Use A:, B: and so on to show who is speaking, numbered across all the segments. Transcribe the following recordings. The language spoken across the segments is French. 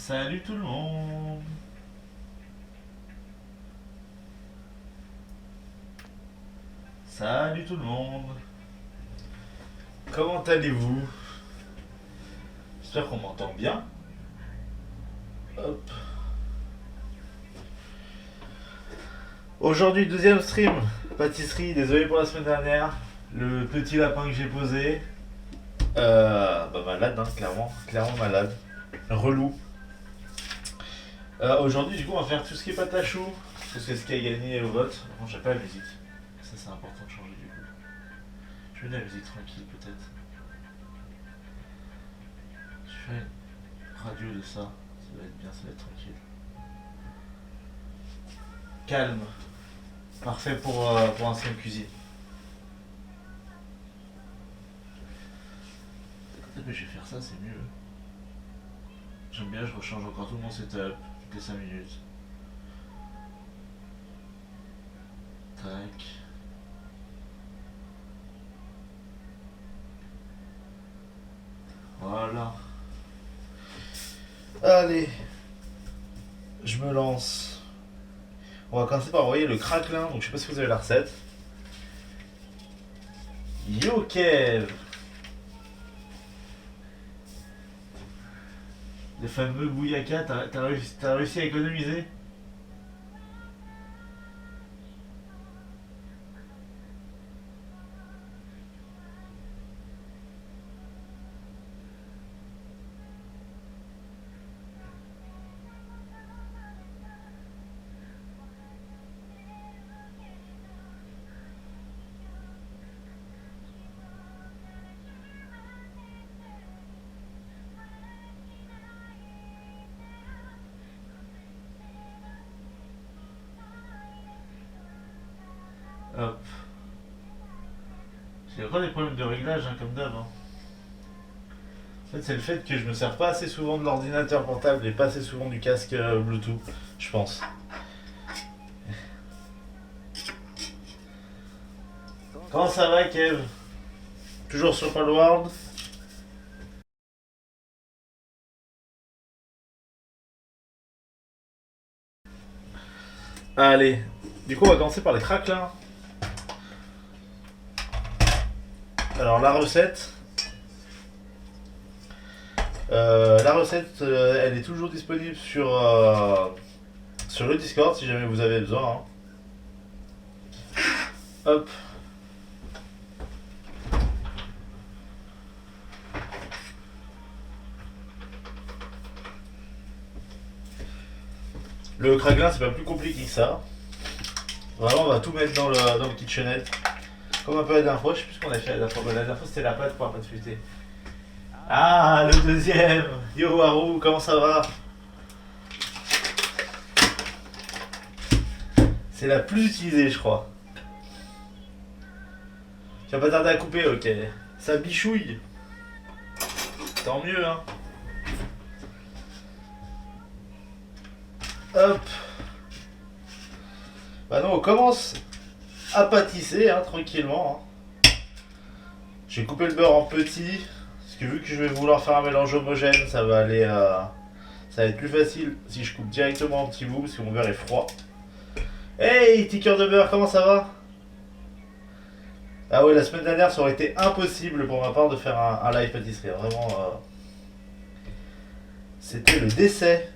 A: Salut tout le monde. Salut tout le monde. Comment allez-vous? J'espère qu'on m'entend bien. Hop. Aujourd'hui, deuxième stream. Pâtisserie, désolé pour la semaine dernière. Le petit lapin que j'ai posé. Malade, hein, clairement. Clairement malade. Relou. Aujourd'hui, du coup, on va faire tout ce qui est pâte à choux. Parce que c'est ce qui a gagné au vote. Bon, j'ai pas la musique. Ça, c'est important de changer du coup. Je mets de la musique tranquille, peut-être. Je fais une radio de ça. Ça va être bien, ça va être tranquille. Calme. Parfait pour un stream cuisine. Peut-être que je vais faire ça, c'est mieux. J'aime bien, je rechange encore tout mon setup toutes les 5 minutes. Tac. Voilà. Allez. Je me lance. On va commencer par envoyer le craquelin. Donc je sais pas si vous avez la recette. Yo Kev. Les fameux bouillaka, t'as réussi à économiser? Hop. J'ai encore des problèmes de réglage, hein, comme d'hab. Hein. En fait, c'est le fait que je me sers pas assez souvent de l'ordinateur portable et pas assez souvent du casque Bluetooth, je pense. Comment ça va, Kev? Toujours sur Palworld? Allez. Du coup, on va commencer par les craquelins. Alors, elle est toujours disponible sur le Discord si jamais vous avez besoin. Hein. Hop. Le craquelin, c'est pas plus compliqué que ça. Vraiment, on va tout mettre dans le kitchenette. Comme un peu la dernière fois, je sais plus ce qu'on a fait la dernière fois. La dernière fois, c'était la pâte pour la pâte feuilletée. Ah, le deuxième. Yo Haru, comment ça va? C'est la plus utilisée, je crois. Tu vas pas tarder à couper, ok. Ça bichouille. Tant mieux, hein. Hop. Bah non, on commence à pâtisser, hein, tranquillement. Hein. J'ai coupé le beurre en petits. Parce que vu que je vais vouloir faire un mélange homogène, ça va aller ça va être plus facile si je coupe directement en petits bouts, parce que mon beurre est froid. Hey, petit cœur de beurre, comment ça va? Ah ouais, la semaine dernière, ça aurait été impossible pour ma part de faire un live pâtisserie. Vraiment, c'était le décès.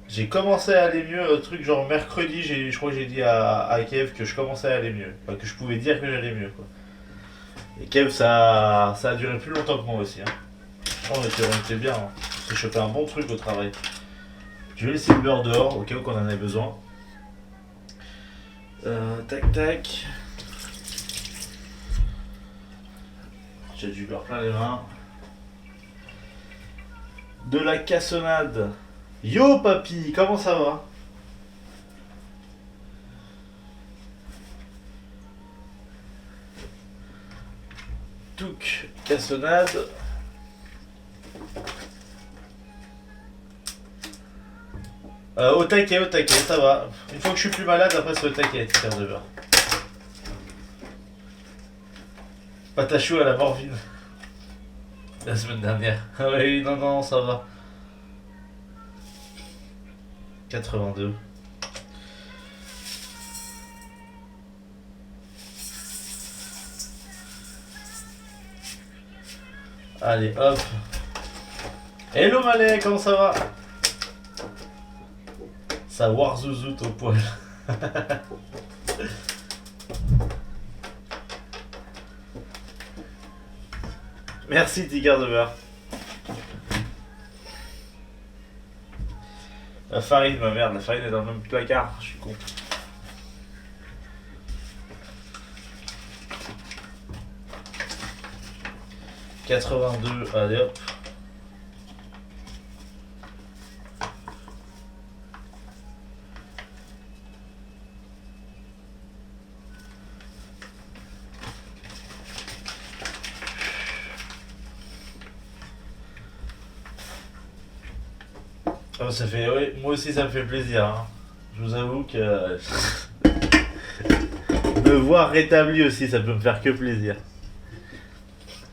A: J'ai commencé à aller mieux, truc genre mercredi, je crois que j'ai dit à Kev que je commençais à aller mieux. Enfin, que je pouvais dire que j'allais mieux, quoi. Et Kev, ça a duré plus longtemps que moi aussi. Hein. On était bien. Hein. J'ai chopé un bon truc au travail. Je vais laisser le beurre dehors, au cas où qu'on en ait besoin. Tac tac. J'ai du beurre plein les mains. De la cassonade. Yo papy, comment ça va? Touc, cassonade. Au taquet, ça va. Une fois que je suis plus malade, après c'est au taquet, tiers de beurre. Pâte à choux à la morphine. La semaine dernière. Ah oui, non, non, ça va. 82. Allez, hop. Hello Malais, comment ça va? Ça warzouzout au poil. Merci Tigre de beurre. La farine, ma merde, la farine est dans le même placard, je suis con. « 82, allez hop. Oh, ça fait, oui, moi aussi ça me fait plaisir, hein. Je vous avoue que me voir rétabli aussi, ça peut me faire que plaisir.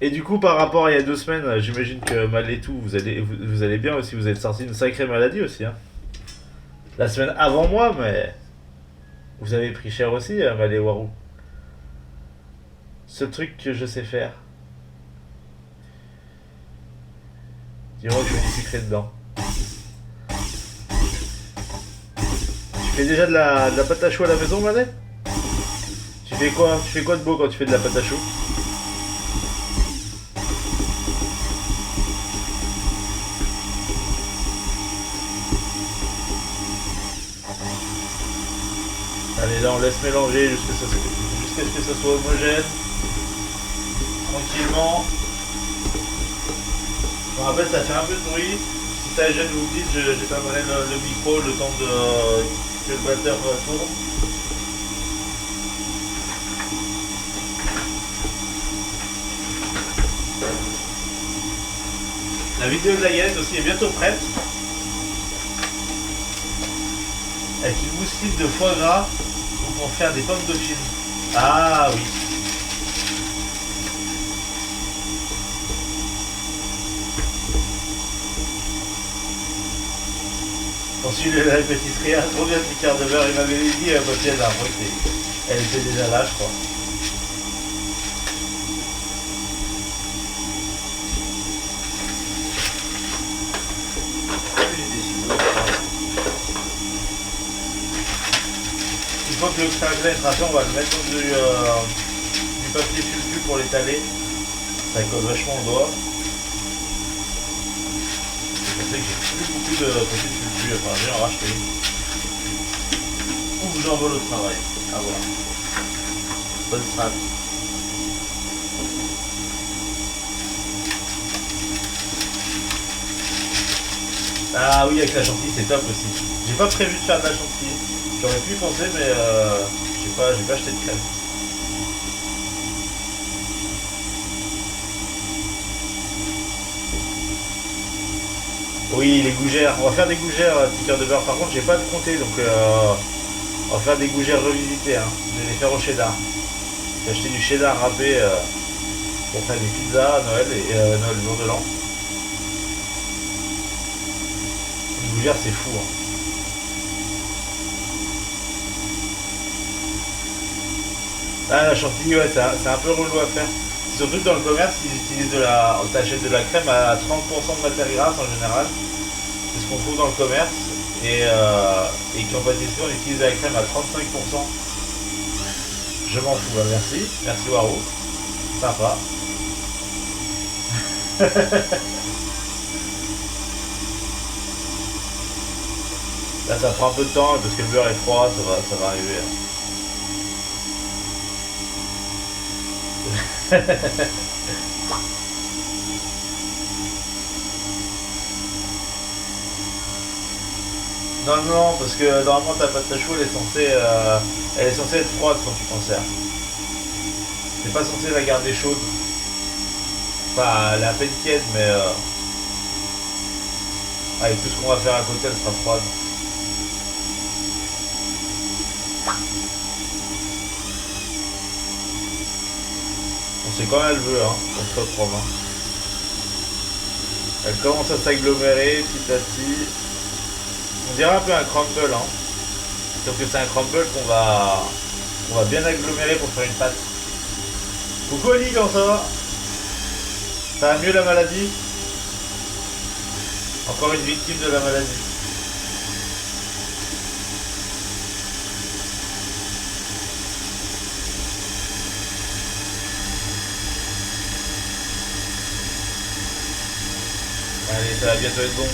A: Et du coup, par rapport à il y a 2 semaines, j'imagine que malgré tout, vous allez bien aussi. Vous êtes sorti d'une sacrée maladie aussi, hein. La semaine avant moi, mais vous avez pris cher aussi, Malé Warou. Ce truc que je sais faire. Dis-moi que je fais du sucré dedans. Tu fais déjà de la pâte à choux à la maison, Malé? Tu fais quoi de beau quand tu fais de la pâte à choux? Allez, là on laisse mélanger jusqu'à ce que ça soit homogène. Tranquillement. Je me rappelle, ça fait un peu de bruit. Si ça gêne, vous me dites, j'éteindrai le micro le temps que le batteur tourne. La vidéo de la galette aussi est bientôt prête. Avec une mousseline de foie gras pour faire des pommes dauphines. Ah oui. Ensuite, la pâtisserie, trop bien de quart de beurre. Il m'avait dit, quand elle était déjà là, je crois. Une fois que le craquelin est tracé, on va le mettre dans du papier fulfu pour l'étaler. Ça colle vachement au doigt. Je sais que j'ai plus beaucoup de papier fulfu, enfin j'ai en racheté. Ou j'en vole au travail. À voir. Bonne strat. Ah oui, avec la chantilly, c'est top aussi. J'ai pas prévu de faire de la chantilly. J'aurais pu y penser, mais j'ai pas acheté de crème. Oui, les gougères. On va faire des gougères, petit cœur de beurre. Par contre, j'ai pas de comté, donc on va faire des gougères revisitées. Hein. Je vais les faire au cheddar. J'ai acheté du cheddar râpé pour faire des pizzas à Noël et Noël le jour de l'an. Une gougère, c'est fou. Hein. Ah, la chantilly, ouais, c'est un peu relou à faire. Surtout que dans le commerce, ils utilisent t'achètes de la crème à 30% de matière grasse en général. C'est ce qu'on trouve dans le commerce. Et qu'en pâtisserie, on utilise la crème à 35%. Je m'en fous, bah merci. Merci Waro. Sympa. Là, ça prend un peu de temps parce que le beurre est froid, ça va arriver. Non, non, parce que normalement ta pâte à choux elle est censée être froide quand tu t'en sers. T'es pas censé la garder chaude. Enfin, elle est à peine tiède, mais avec tout ce qu'on va faire à côté, elle sera froide. On sait quand elle veut, hein, on se reprend. Hein. Elle commence à s'agglomérer petit à petit. On dirait un peu un crumble, hein. Sauf que c'est un crumble qu'on va bien agglomérer pour faire une pâte. Coucou Ali, comment ça va? Ça va mieux la maladie? Encore une victime de la maladie. Allez, ça va bientôt être bon.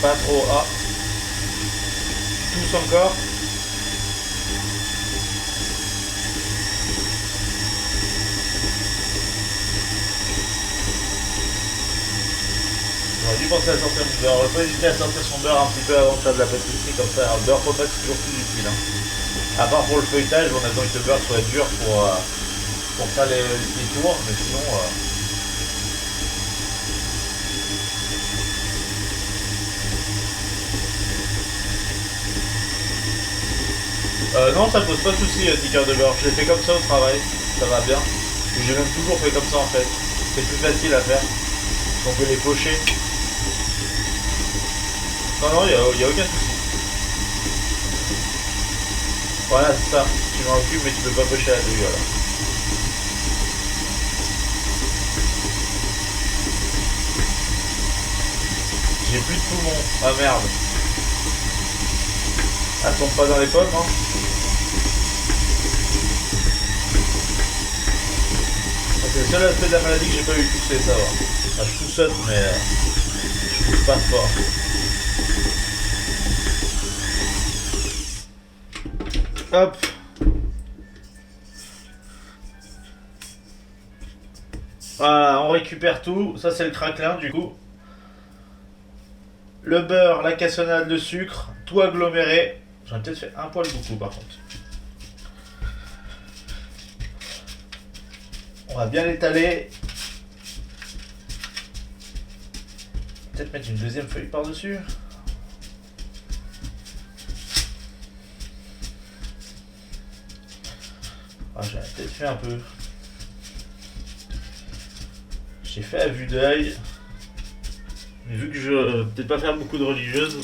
A: Pas trop. Ah. Tous encore. J'aurais dû penser à sortir mon beurre. J'aurais pas hésité à sortir son beurre un petit peu avant de faire de la pâtisserie comme ça. Un beurre repas c'est toujours plus utile. Hein. À part pour le feuilletage, on a besoin que le beurre soit dur pour faire les tours, mais sinon... non, ça pose pas de soucis, ticker de beurre. Je l'ai fait comme ça au travail, ça va bien. J'ai même toujours fait comme ça en fait. C'est plus facile à faire. On peut les pocher. Non, non, y a aucun souci. Voilà, c'est ça. Tu m'en occupes, mais tu peux pas pocher la douille, voilà. J'ai plus de poumons. Ah merde. Elle tombe pas dans les pommes, hein. C'est le seul aspect de la maladie que j'ai pas eu tousser, ça va. Enfin, je tousse, mais je tousse pas fort. Hop. Voilà, on récupère tout. Ça, c'est le craquelin, du coup. Le beurre, la cassonade, le sucre, tout aggloméré. J'en ai peut-être fait un poil beaucoup, par contre. On va bien l'étaler. Peut-être mettre une deuxième feuille par-dessus. Ah, j'en ai peut-être fait un peu. J'ai fait à vue d'œil. Mais vu que je vais peut-être pas faire beaucoup de religieuses.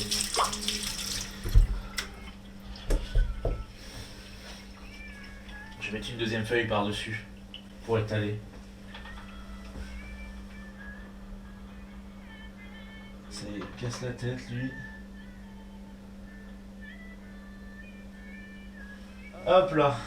A: Je vais mettre une deuxième feuille par-dessus. Pour étaler. Ça y est, casse la tête lui. Hop là.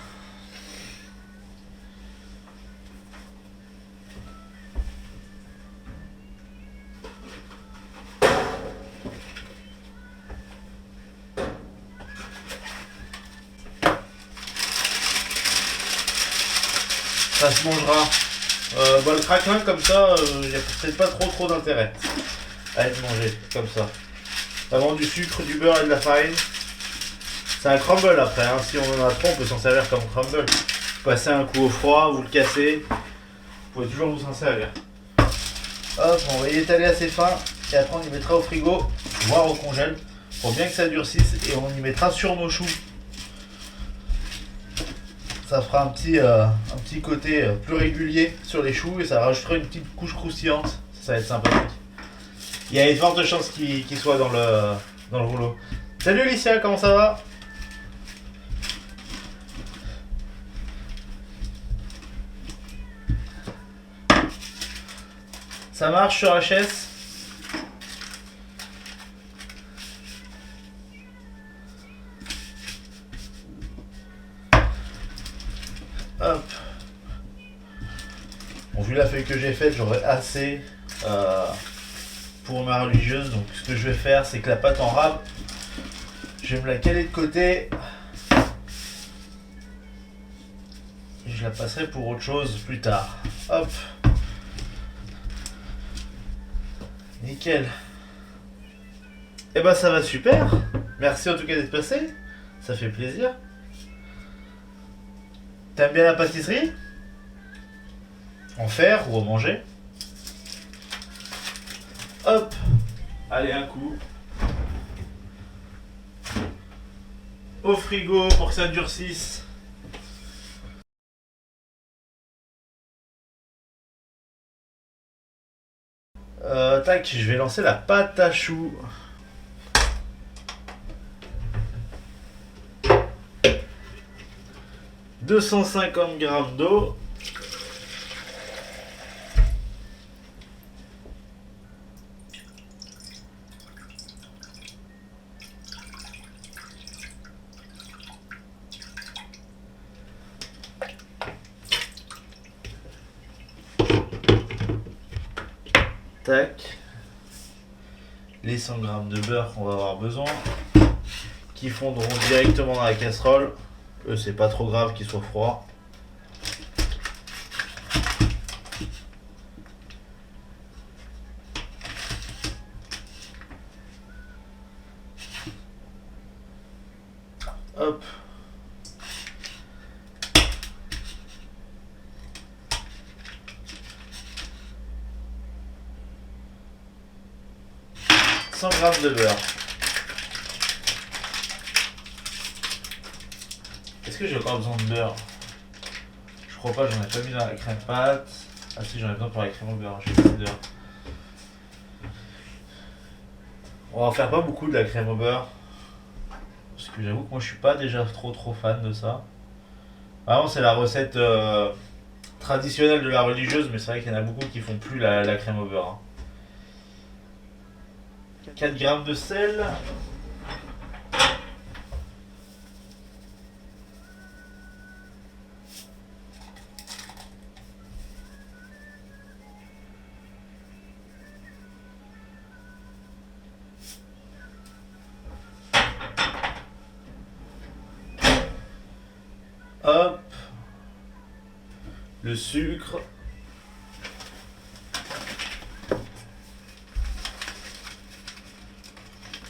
A: Ça se mangera. Le craquelin comme ça, il n'y a peut-être pas trop d'intérêt à être mangé comme ça. Vraiment du sucre, du beurre et de la farine. C'est un crumble après, hein. Si on en a trop, on peut s'en servir comme crumble. Vous passez un coup au froid, vous le cassez. Vous pouvez toujours vous en servir. Hop, on va y étaler assez fin. Et après on y mettra au frigo, voire au congèle. Pour bien que ça durcisse. Et on y mettra sur nos choux. Ça fera un petit côté plus régulier sur les choux et ça rajoutera une petite couche croustillante. Ça va être sympathique. Il y a de fortes chances qu'il soit dans le rouleau. Salut Alicia, comment ça va? Ça marche sur HS? Hop. Bon, vu la feuille que j'ai faite, j'aurai assez pour ma religieuse. Donc ce que je vais faire, c'est que la pâte en râpe, je vais me la caler de côté. Et je la passerai pour autre chose plus tard. Hop. Nickel. Et bah ça va super. Merci en tout cas d'être passé. Ça fait plaisir. T'aimes bien la pâtisserie? En faire ou en manger? Hop. Allez, un coup. Au frigo pour que ça durcisse. Tac, je vais lancer la pâte à choux. « 250 g d'eau. Tac. Les 100 g de beurre qu'on va avoir besoin, qui fondront directement dans la casserole. Eux, c'est pas trop grave qu'ils soient froids. Hop. « 100 g de beurre. Est-ce que j'ai encore besoin de beurre? Je crois pas, j'en ai pas mis dans la crème pâte. Ah si, j'en ai besoin pour la crème au beurre. J'ai pas de beurre. On va en faire pas beaucoup de la crème au beurre. Parce que j'avoue que moi je suis pas déjà trop fan de ça. Vraiment, c'est la recette traditionnelle de la religieuse, mais c'est vrai qu'il y en a beaucoup qui font plus la crème au beurre. Hein. 4 g de sel. Hop. Le sucre.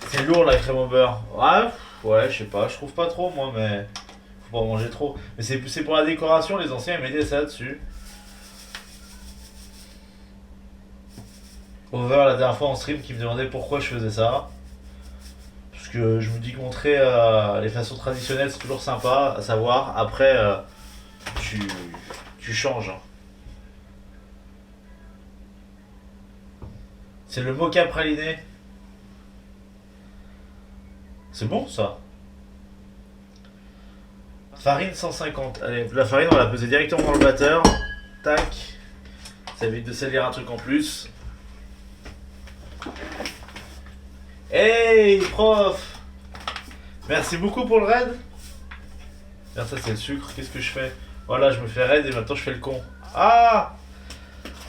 A: C'est lourd la crème au beurre. Ouais, je sais pas, je trouve pas trop moi, mais faut pas en manger trop. Mais c'est pour la décoration, les anciens ils mettaient ça dessus. Over la dernière fois en stream qui me demandait pourquoi je faisais ça. Parce que je me dis que montrer les façons traditionnelles c'est toujours sympa à savoir. Après, tu changes. Hein. C'est le mocha praliné. C'est bon ça. Farine 150. Allez, la farine on va la peser directement dans le batteur. Tac. Ça évite de salir un truc en plus. Hey prof! Merci beaucoup pour le raid. Merde, ça c'est le sucre, qu'est-ce que je fais? Voilà, je me fais raid et maintenant je fais le con. Ah!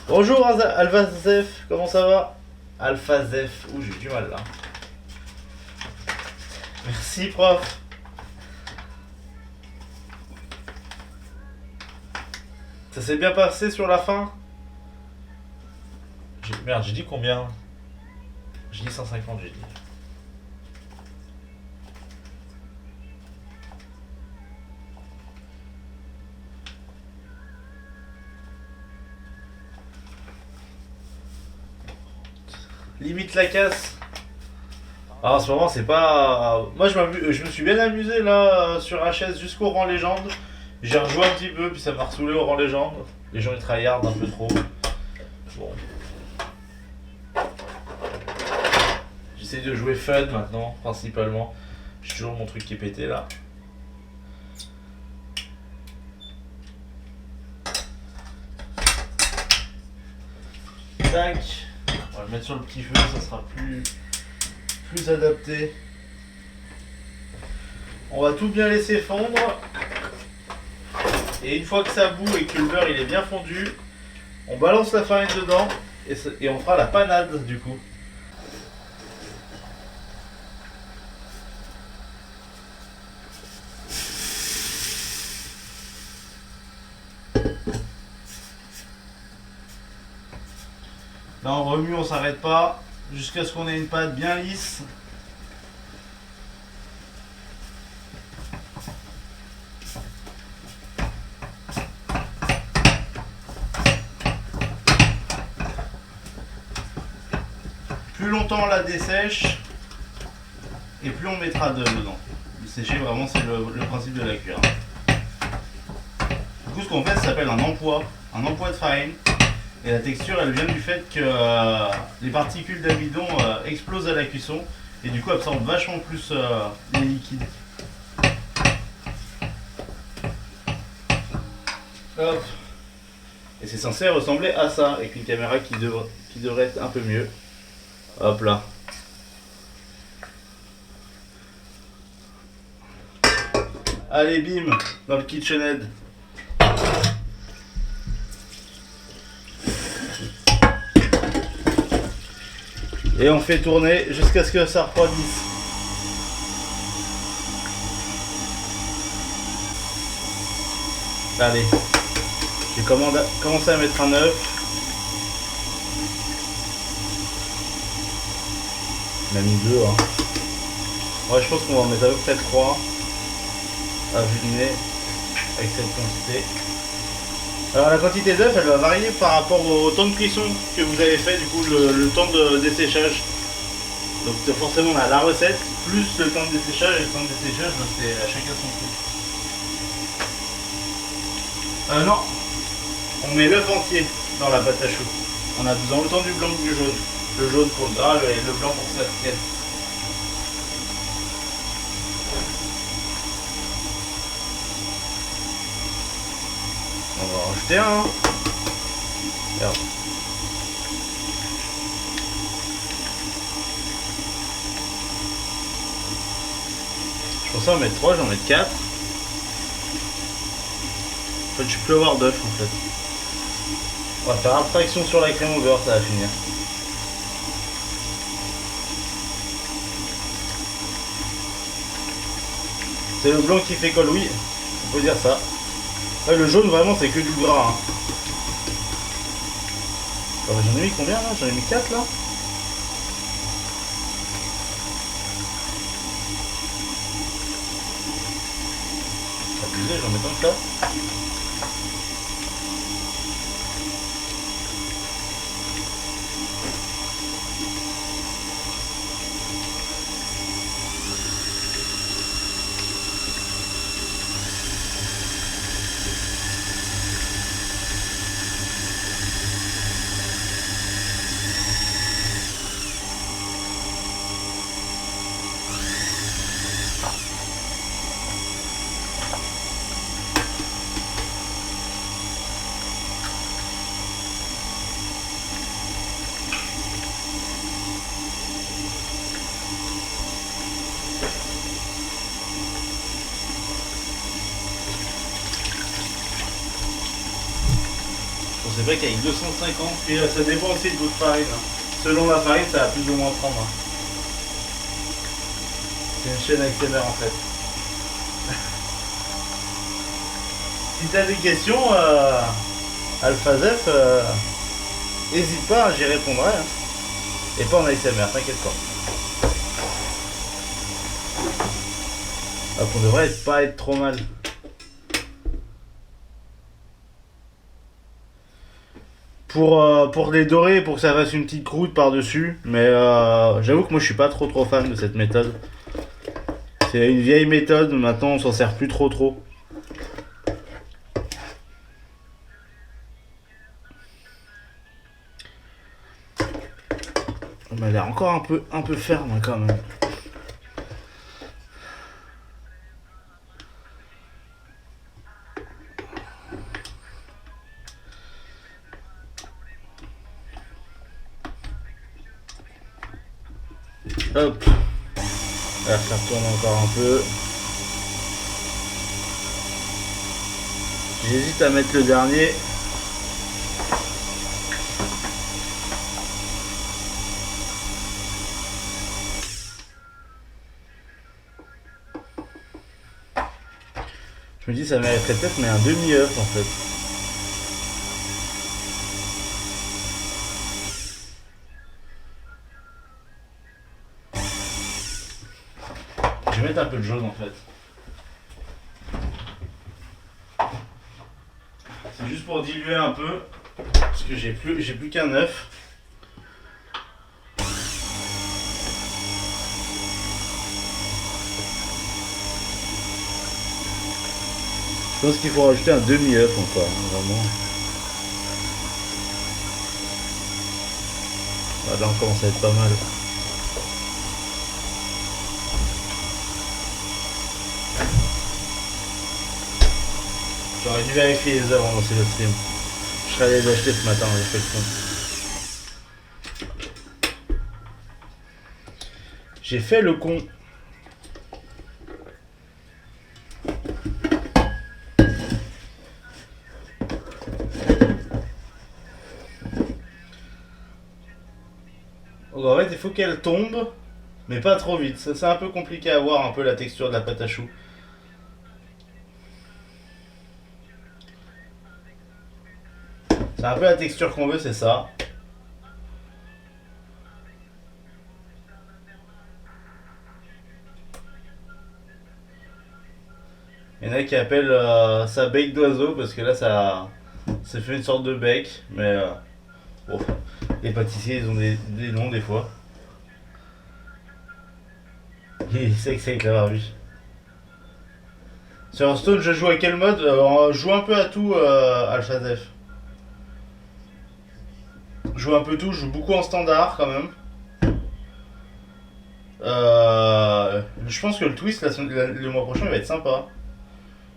A: Bonjour Alphazef, comment ça va? Alphazef, ouh j'ai eu du mal là. Merci prof. Ça s'est bien passé sur la fin? Merde, j'ai dit combien? J'ai dit 150, j'ai dit. Limite la casse. Ah, en ce moment, c'est pas. Moi, je me suis bien amusé là sur HS jusqu'au rang légende. J'ai rejoué un petit peu, puis ça m'a ressoulé au rang légende. Les gens ils tryhardent un peu trop. Bon. J'essaie de jouer fun maintenant, principalement. J'ai toujours mon truc qui est pété là. Tac. On va le mettre sur le petit feu, ça sera plus adapté. On va tout bien laisser fondre. Et une fois que ça bout et que le beurre il est bien fondu, on balance la farine dedans et on fera la panade du coup. Là on remue, on s'arrête pas jusqu'à ce qu'on ait une pâte bien lisse. Plus longtemps on la dessèche et plus on mettra dedans. Le sécher vraiment c'est le principe de la cuillère. Du coup ce qu'on fait ça s'appelle un empois de farine. Et la texture, elle vient du fait que les particules d'amidon explosent à la cuisson et du coup absorbent vachement plus les liquides. Hop. Et c'est censé ressembler à ça, avec une caméra qui devrait être un peu mieux. Hop là. Allez, bim, dans le KitchenAid. Et on fait tourner jusqu'à ce que ça refroidisse. Allez, j'ai commencé à mettre un œuf. On a mis 2. Hein. Ouais, je pense qu'on va en mettre à peu près 3 à vue de nez avec cette quantité. Alors la quantité d'œufs, elle va varier par rapport au temps de cuisson que vous avez fait, du coup le temps de desséchage. Donc forcément on a la recette, plus le temps de desséchage, et le temps de desséchage, c'est à chacun son truc. Non, on met l'œuf entier dans la pâte à choux. On a besoin autant du blanc que du jaune. Le jaune pour le gras et le blanc pour que ça tienne. On va en rajouter un. Hein. Regarde. Je pensais en mettre 3, j'en mets 4. En fait, je peux plus avoir d'œufs en fait. On va faire abstraction sur la crème au beurre, ça va finir. C'est le blanc qui fait colle, oui, on peut dire ça. Ouais, le jaune vraiment c'est que du gras. Hein. J'en ai mis combien là? J'en ai mis 4 là. Abusé, j'en mets tant que ça. C'est vrai qu'avec 250, puis ça dépend aussi de votre farine. Hein. Selon la farine, ça va plus ou moins prendre. Hein. C'est une chaîne ASMR en fait. Si tu as des questions, AlphaZef, n'hésite pas, j'y répondrai. Hein. Et pas en ASMR, t'inquiète pas. Donc on devrait pas être trop mal. Pour les dorer, pour que ça fasse une petite croûte par-dessus. Mais j'avoue que moi je suis pas trop fan de cette méthode. C'est une vieille méthode, maintenant on s'en sert plus trop. On m'a l'air encore un peu ferme quand même. Hop. Là, ça retourne encore un peu. J'hésite à mettre le dernier. Je me dis ça mériterait peut-être mais un demi-œuf en fait. Je vais mettre un peu de jaune en fait. C'est juste pour diluer un peu. Parce que j'ai plus qu'un œuf. Je pense qu'il faut rajouter un demi-œuf encore, hein, vraiment. Ah, là on commence à être pas mal. J'aurais dû vérifier les heures avant de lancer le stream. Je serais allé les acheter ce matin, j'ai fait le con. J'ai fait le con. Donc en fait, il faut qu'elle tombe, mais pas trop vite. Ça, c'est un peu compliqué à voir, un peu la texture de la pâte à choux. C'est un peu la texture qu'on veut, c'est ça. Il y en a qui appellent ça bec d'oiseau parce que là ça fait une sorte de bec, mais bon, les pâtissiers ils ont des noms des fois. Il sait que c'est avec la barbiche. Sur Hearthstone, je joue à quel mode Je joue un peu à tout, Al-Shazef. Je joue un peu tout, je joue beaucoup en standard quand même. Je pense que le twist le mois prochain il va être sympa.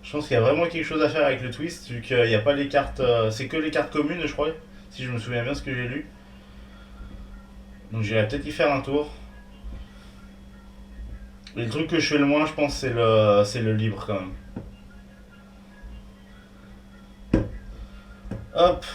A: Je pense qu'il y a vraiment quelque chose à faire avec le twist, vu qu'il n'y a pas les cartes. C'est que les cartes communes, je crois, si je me souviens bien ce que j'ai lu. Donc j'irai peut-être y faire un tour. Et le truc que je fais le moins, je pense, c'est le libre quand même. Hop.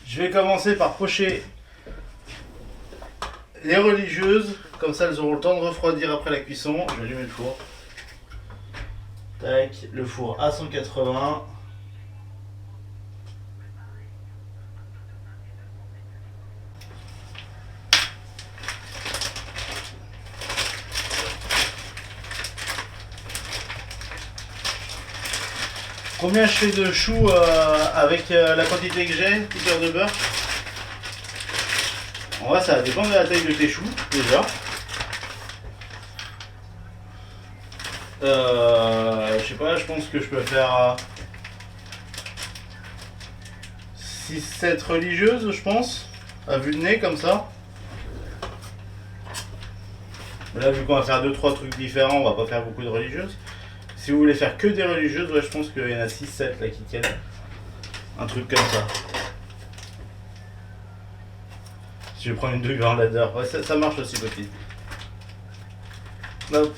A: Je vais commencer par pocher les religieuses, comme ça elles auront le temps de refroidir après la cuisson. Je vais allumer le four. Tac, le four à 180. Combien je fais de choux avec la quantité que j'ai, cuillère de beurre? En vrai, ça dépend de la taille de tes choux, déjà. Je sais pas, je pense que je peux faire 6-7 religieuses, je pense, à vue de nez, comme ça. Mais là, vu qu'on va faire 2-3 trucs différents, on va pas faire beaucoup de religieuses. Si vous voulez faire que des religieuses, ouais, je pense qu'il y en a 6-7 là qui tiennent. Un truc comme ça. Si je prends une 2 grand ladder, ouais, ça marche aussi, petit. Hop.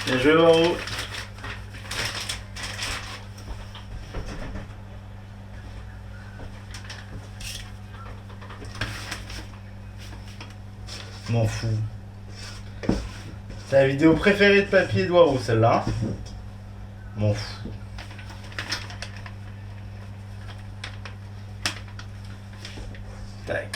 A: Bien joué, Waro. M'en fous. C'est la vidéo préférée de Papy et Waro, celle-là. M'en fous. Tac.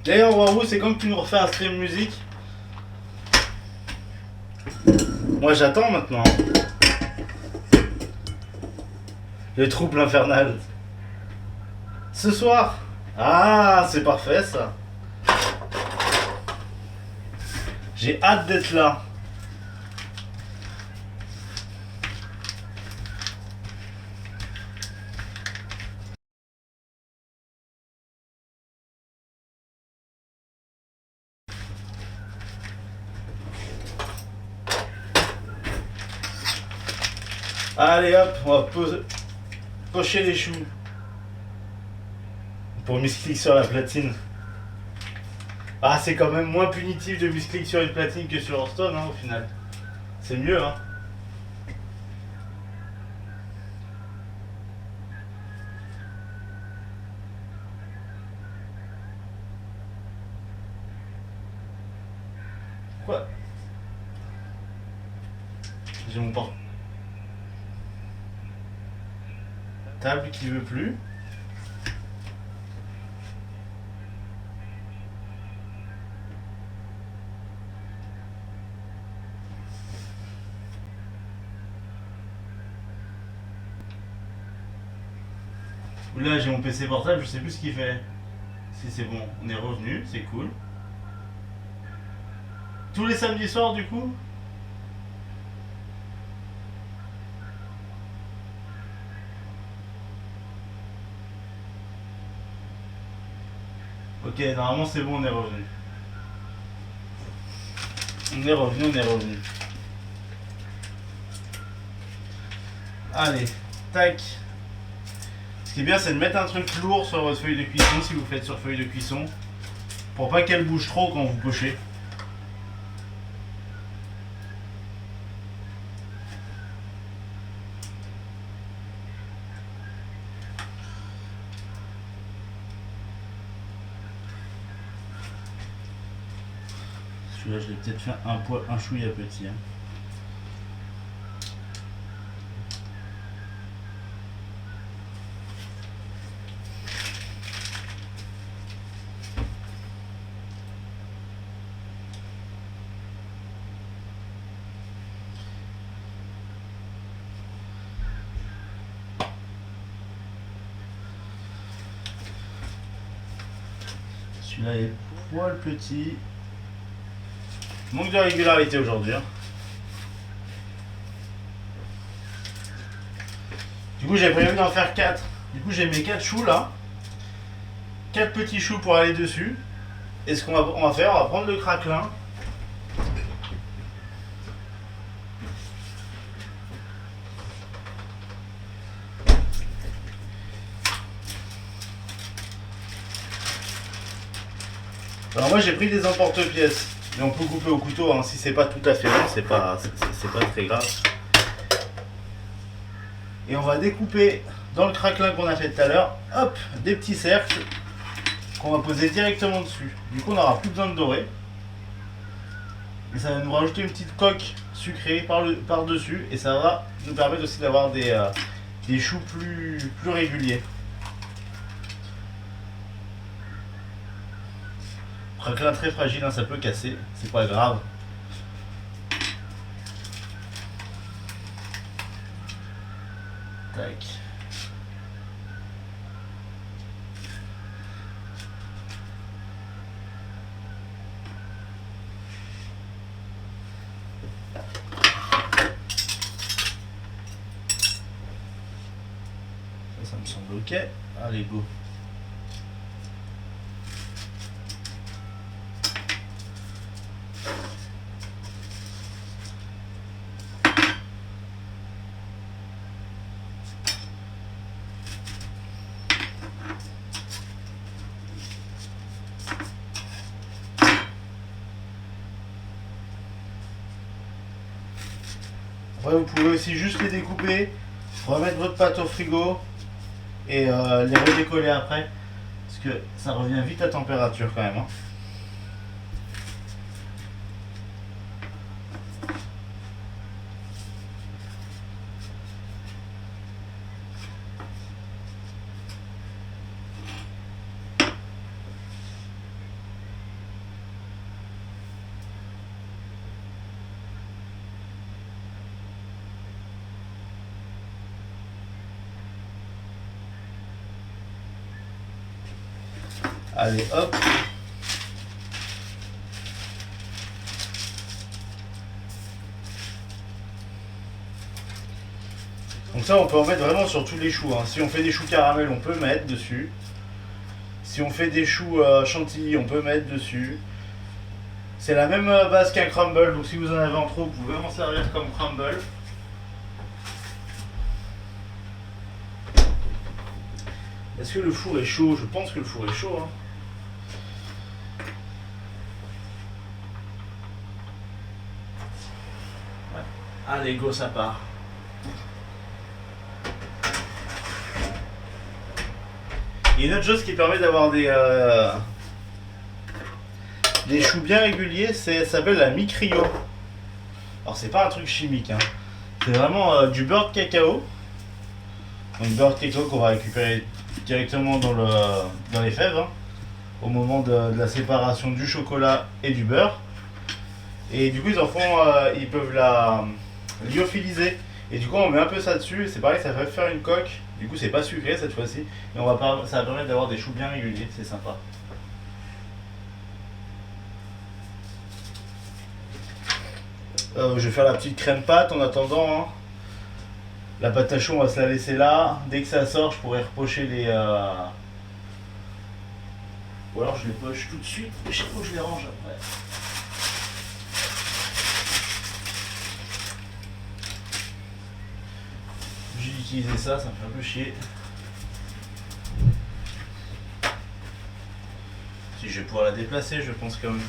A: D'ailleurs, Waro, c'est quand que tu nous refais un stream musique? Moi, j'attends maintenant. Le trouble infernal. Ce soir. Ah, c'est parfait ça. J'ai hâte d'être là. Allez hop, on va pocher les choux. Pour misclick sur la platine. Ah, c'est quand même moins punitif de misclick sur une platine que sur Hearthstone, hein, au final. C'est mieux, hein. Quoi? J'ai mon portable qui veut plus. Là j'ai mon PC portable, je sais plus ce qu'il fait. Si c'est bon, on est revenu, c'est cool. Tous les samedis soirs du coup? Ok, normalement c'est bon, on est revenu. On est revenu, on est revenu. Allez, tac. Ce qui est bien, c'est de mettre un truc lourd sur votre feuille de cuisson si vous faites sur feuille de cuisson. Pour pas qu'elle bouge trop quand vous pochez. Celui-là, je l'ai peut-être fait un chouïa petit. Hein. Celui-là est poil petit. Manque de régularité aujourd'hui. Hein. Du coup, j'ai prévu d'en faire 4. Du coup, j'ai mes 4 choux là. 4 petits choux pour aller dessus. Et ce qu'on va faire, on va prendre le craquelin. Alors moi j'ai pris des emporte-pièces. Mais on peut couper au couteau, hein. Si c'est pas tout à fait long, c'est pas très grave. Et on va découper dans le craquelin qu'on a fait tout à l'heure, hop, des petits cercles qu'on va poser directement dessus. Du coup on n'aura plus besoin de dorer. Et ça va nous rajouter une petite coque sucrée par-dessus. Et ça va nous permettre aussi d'avoir des choux plus réguliers. Craquelin très fragile, hein, ça peut casser, c'est pas grave. Tac. Ça me semble ok. Allez, go. Après, vous pouvez aussi juste les découper, remettre votre pâte au frigo et les redécoller après. Parce que ça revient vite à température quand même. Hein. Allez, hop. Donc ça, on peut en mettre vraiment sur tous les choux. Hein. Si on fait des choux caramel, on peut mettre dessus. Si on fait des choux chantilly, on peut mettre dessus. C'est la même base qu'un crumble, donc si vous en avez en trop, vous pouvez vraiment servir comme crumble. Est-ce que le four est chaud? Je pense que le four est chaud. Hein. Ouais. Allez, go, ça part. Il y a une autre chose qui permet d'avoir des choux bien réguliers, ça s'appelle la mi-cryo. Alors c'est pas un truc chimique, hein. C'est vraiment du beurre de cacao. Donc beurre de cacao qu'on va récupérer directement dans les fèves, hein, au moment de la séparation du chocolat et du beurre. Et du coup ils peuvent la lyophiliser. Et du coup on met un peu ça dessus, et c'est pareil, ça va faire une coque. Du coup c'est pas sucré cette fois-ci. Et ça va permettre d'avoir des choux bien réguliers, c'est sympa. Je vais faire la petite crème pâte en attendant, hein. La pâte à choux on va se la laisser là. Dès que ça sort je pourrai repocher les... Ou alors je les poche tout de suite, et je sais pas où je les range après. J'ai utilisé ça me fait un peu chier. Si je vais pouvoir la déplacer, je pense quand même.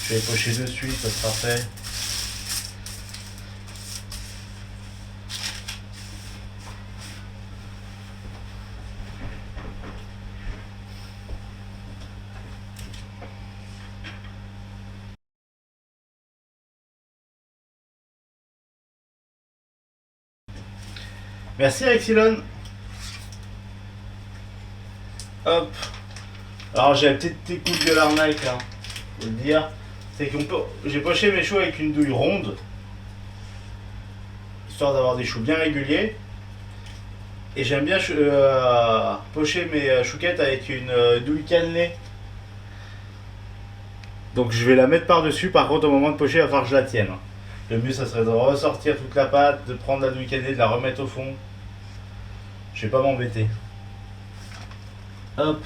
A: Je vais les pocher de suite, ça sera fait. Merci Rexilon. Hop. Alors j'ai la petite technique de l'arnaque, hein, faut le dire. C'est que j'ai poché mes choux avec une douille ronde, histoire d'avoir des choux bien réguliers. Et j'aime bien pocher mes chouquettes avec une douille cannelée. Donc je vais la mettre par-dessus, par contre au moment de pocher il va falloir que je la tienne. Le mieux ça serait de ressortir toute la pâte, de prendre la douille cannelée, de la remettre au fond. Je vais pas m'embêter. Hop.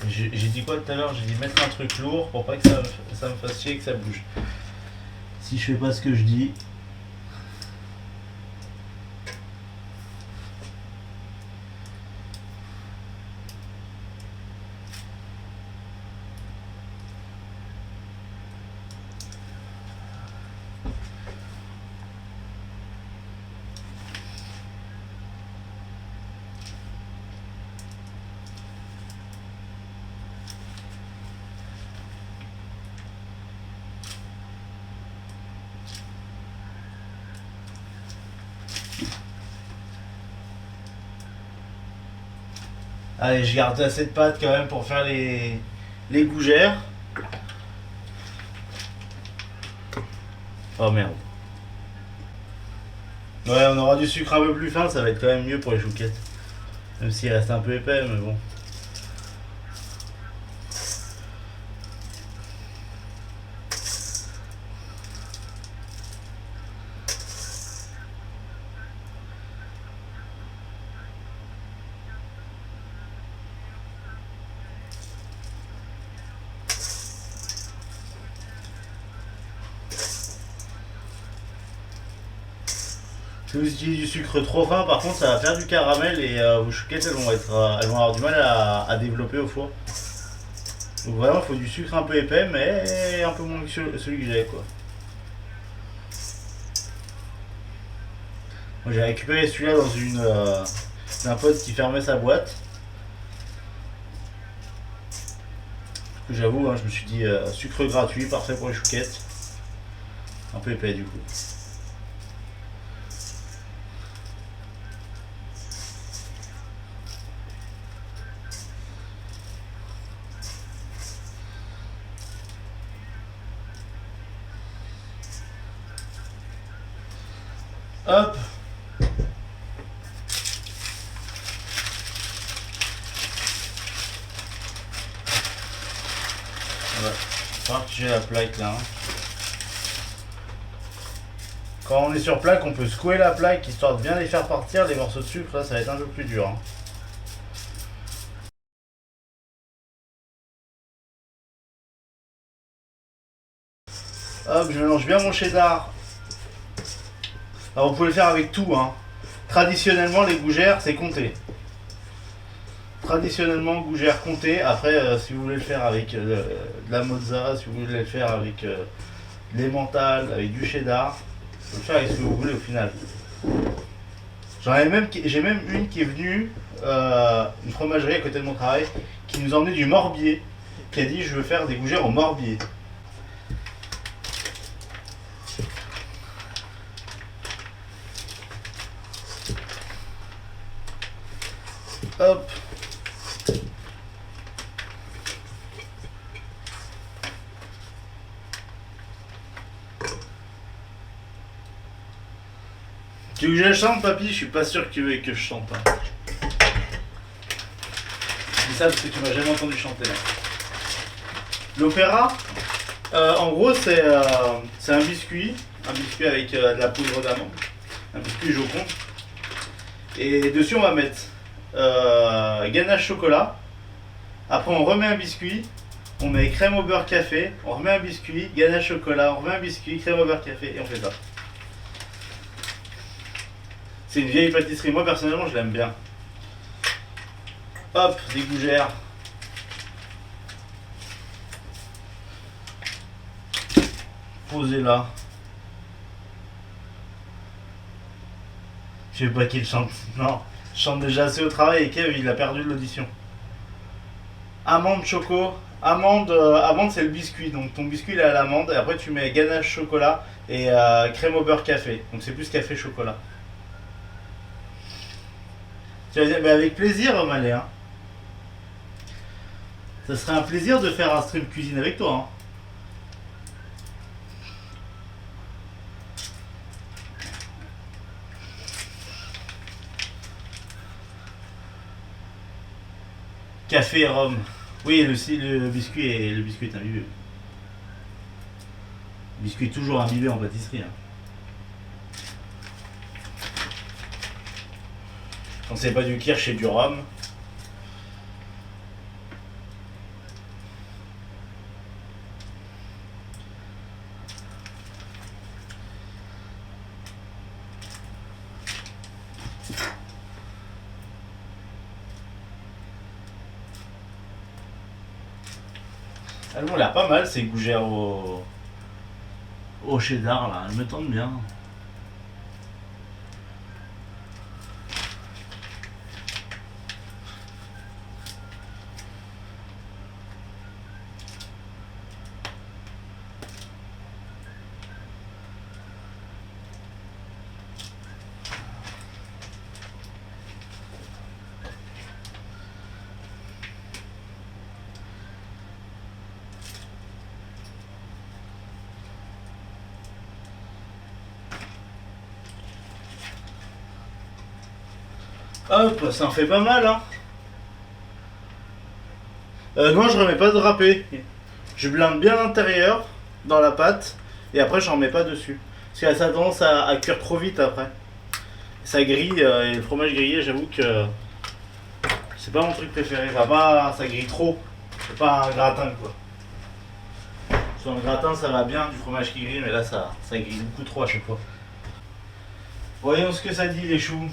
A: J'ai dit quoi tout à l'heure? J'ai dit mettre un truc lourd pour pas que ça me fasse chier et que ça bouge. Si je fais pas ce que je dis. Allez, je garde assez de pâte quand même pour faire les gougères. Oh merde. Ouais, on aura du sucre un peu plus fin, ça va être quand même mieux pour les chouquettes. Même s'il reste un peu épais, mais bon. Si vous utilisez du sucre trop fin, par contre, ça va faire du caramel et vos chouquettes elles vont avoir du mal à développer au four. Donc vraiment, il faut du sucre un peu épais, mais un peu moins que celui que j'ai, quoi. Moi, j'ai récupéré celui-là dans un pote qui fermait sa boîte. J'avoue, hein, je me suis dit sucre gratuit, parfait pour les chouquettes. Un peu épais du coup. Hop. Voilà. Faut que j'ai la plaque là. Hein. Quand on est sur plaque, on peut secouer la plaque histoire de bien les faire partir. Les morceaux de sucre, là, ça va être un peu plus dur. Hein. Hop, je mélange bien mon cheddar. Alors vous pouvez le faire avec tout. Hein. Traditionnellement, les gougères, c'est compté. traditionnellement gougère comté. Après, si vous voulez le faire avec de la mozza, si vous voulez le faire avec de l'emmental, avec du cheddar, vous pouvez le faire avec ce que vous voulez au final. J'ai même une qui est venue, une fromagerie à côté de mon travail, qui nous emmenait du Morbier, qui a dit je veux faire des gougères au Morbier. Hop. Tu veux que je chante, papy? Je suis pas sûr que tu veux que je chante. Hein. Je dis ça parce que tu m'as jamais entendu chanter. L'opéra, en gros, c'est un biscuit avec de la poudre d'amande, un biscuit Jocon. Et dessus, on va mettre ganache chocolat. Après, on remet un biscuit. On met crème au beurre café. On remet un biscuit, ganache chocolat. On remet un biscuit, crème au beurre café. Et on fait ça. C'est une vieille pâtisserie. Moi, personnellement, je l'aime bien. Hop, des gougères. Posez là. Je sais pas qui le chante. Non, je chante déjà assez au travail et Kev, il a perdu de l'audition. Amande choco. Amande c'est le biscuit. Donc ton biscuit il est à l'amande. Et après tu mets ganache chocolat et crème au beurre café. Donc c'est plus café chocolat. Tu vas dire, mais avec plaisir, Malé. Hein. Ça serait un plaisir de faire un stream cuisine avec toi. Hein. Café et rhum. Oui, le biscuit est imbibé. Le biscuit est toujours imbibé en pâtisserie. Hein. Quand c'est pas du kirsch, c'est du rhum. Elles ont l'air pas mal ces gougères au cheddar là, elles me tentent bien. Hop, ça en fait pas mal hein. Non, je remets pas de râpé. Je blinde bien l'intérieur dans la pâte et après j'en mets pas dessus. Parce que ça a tendance à cuire trop vite après. Ça grille et le fromage grillé, j'avoue que c'est pas mon truc préféré. Ça grille trop. C'est pas un gratin quoi. Sur un gratin ça va bien du fromage qui grille, mais là ça grille beaucoup trop à chaque fois. Voyons ce que ça dit les choux.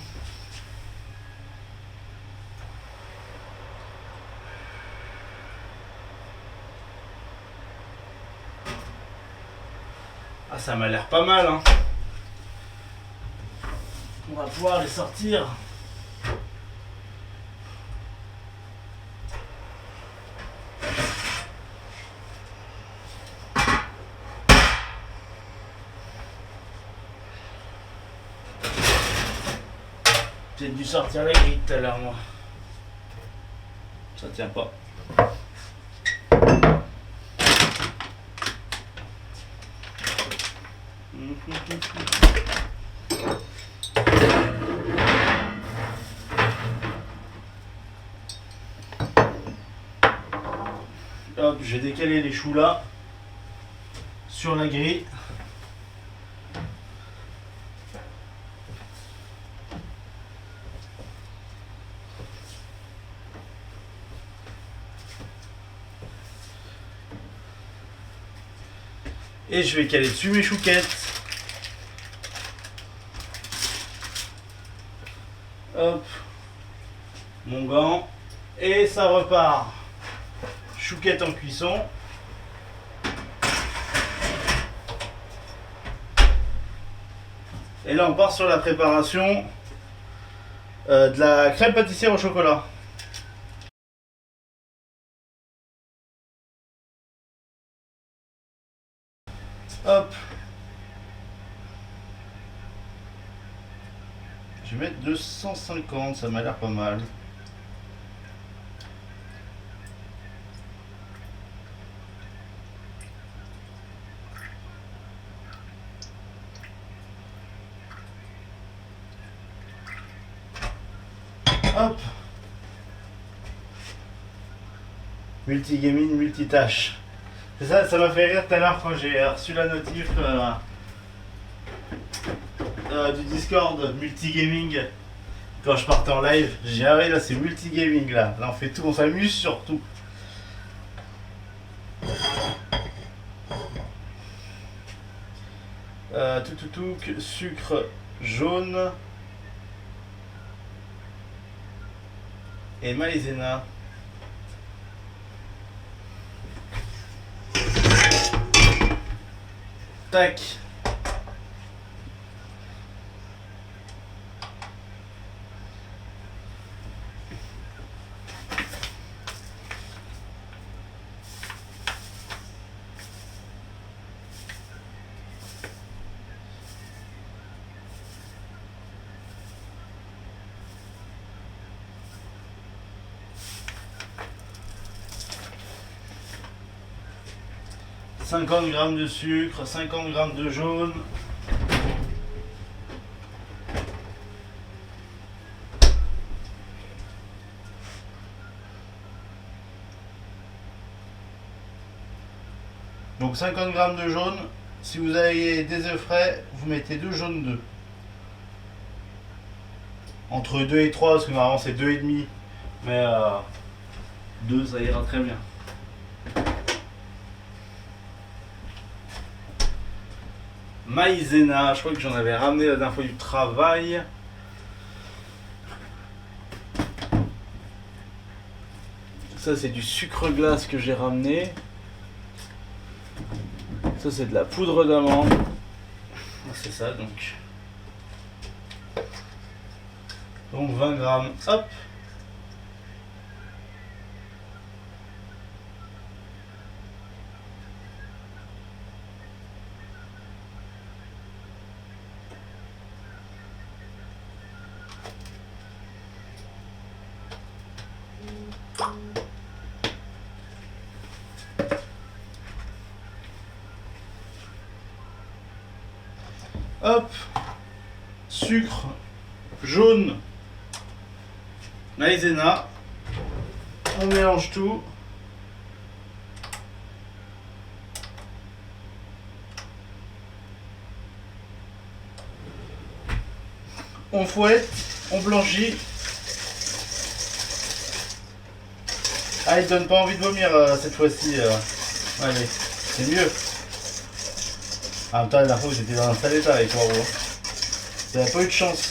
A: Ah, ça m'a l'air pas mal hein. On va pouvoir les sortir. J'ai dû sortir la grille tout à l'heure moi. Ça tient pas. Hop, j'ai décalé les choux là sur la grille. Et je vais caler dessus mes chouquettes. Hop. Mon gant. Et ça repart. Chouquette en cuisson. Et là on part sur la préparation de la crème pâtissière au chocolat. Hop. Je vais mettre 250, ça m'a l'air pas mal. Hop. Multigaming, multitâche. C'est ça, ça m'a fait rire tout à l'heure quand j'ai reçu la notif du Discord multigaming. Quand je partais en live, j'ai dit ah ouais là c'est multigaming là. Là on fait tout, on s'amuse surtout. Tout, sucre jaune et maïzena. Tac. « 50 g de sucre, 50 g de jaune. » Donc 50 g de jaune. Si vous avez des œufs frais, vous mettez 2 jaunes d'œufs. Entre 2 et 3, parce que normalement c'est 2,5. Mais 2 ça ira très bien. Maïzena, je crois que j'en avais ramené la dernière fois du travail. Ça c'est du sucre glace que j'ai ramené. Ça c'est de la poudre d'amande. C'est ça donc. Donc 20 grammes, hop. Hop, sucre jaune, maïzena, on mélange tout. On fouette, on blanchit. Ah, il donne pas envie de vomir cette fois-ci. Allez, c'est mieux. En même temps, la dernière fois, j'étais dans un sale état avec Waro. T'avais pas eu de chance.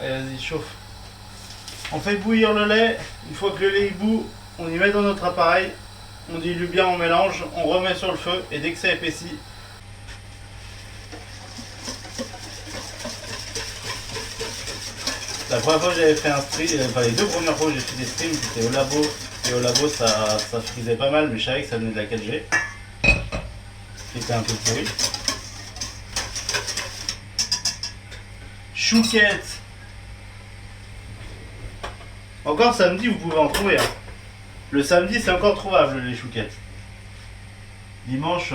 A: Allez, vas-y, chauffe. On fait bouillir le lait. Une fois que le lait est bout, on y met dans notre appareil. On dilue bien, on mélange, on remet sur le feu et dès que ça épaissit, la première fois que j'avais fait un stream, enfin les 2 premières fois que j'ai fait des streams, c'était au labo. Et au labo, ça frisait pas mal, mais je savais que ça venait de la 4G. Qui était un peu pourri. Chouquette. Encore samedi, vous pouvez en trouver. Hein. Le samedi, c'est encore trouvable, les chouquettes. Dimanche,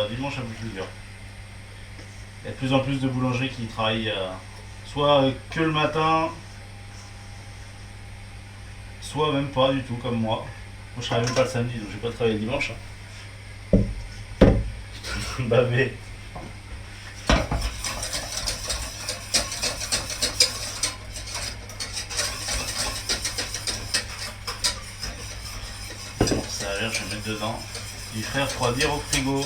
A: dimanche un peu plus dur. Il y a de plus en plus de boulangeries qui travaillent soit que le matin, soit même pas du tout, comme moi. Moi, je travaille même pas le samedi, donc je vais pas travailler le dimanche. Bavé. demi-heure, je vais mettre dedans. Il ferait refroidir au frigo.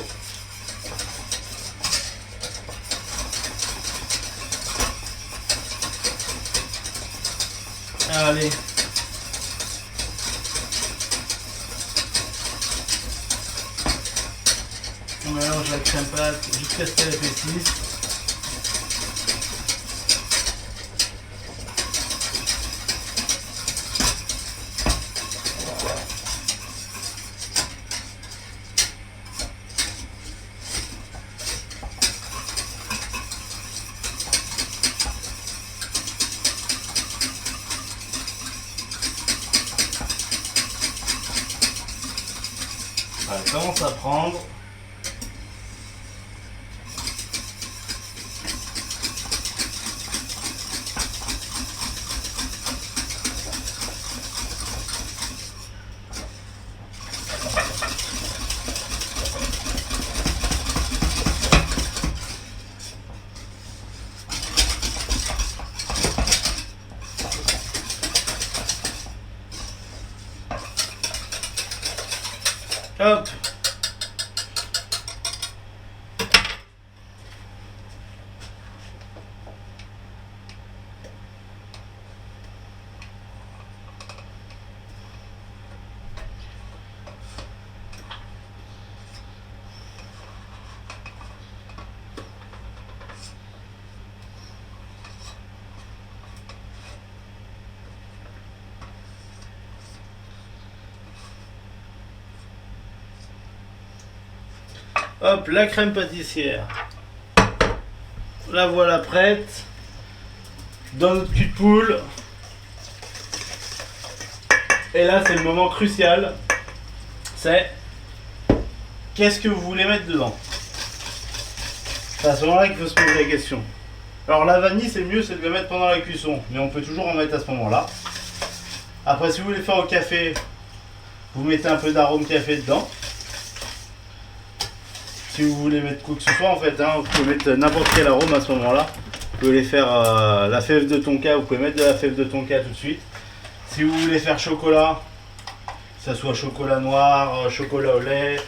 A: Allez. On mélange la crème pâte jusqu'à ce qu'elle épaississe. Ça commence à prendre. Hop. Hop, la crème pâtissière. La voilà prête. Dans notre cul de poule. Et là, c'est le moment crucial. C'est qu'est-ce que vous voulez mettre dedans? C'est à ce moment-là qu'il faut se poser la question. Alors la vanille, c'est mieux, c'est de le mettre pendant la cuisson. Mais on peut toujours en mettre à ce moment-là. Après, si vous voulez faire au café, vous mettez un peu d'arôme café dedans. Si vous voulez mettre quoi que ce soit, en fait, vous pouvez mettre n'importe quel arôme à ce moment-là. Vous pouvez aller faire la fève de tonka, vous pouvez mettre de la fève de tonka tout de suite. Si vous voulez faire chocolat, que ce soit chocolat noir, chocolat au lait,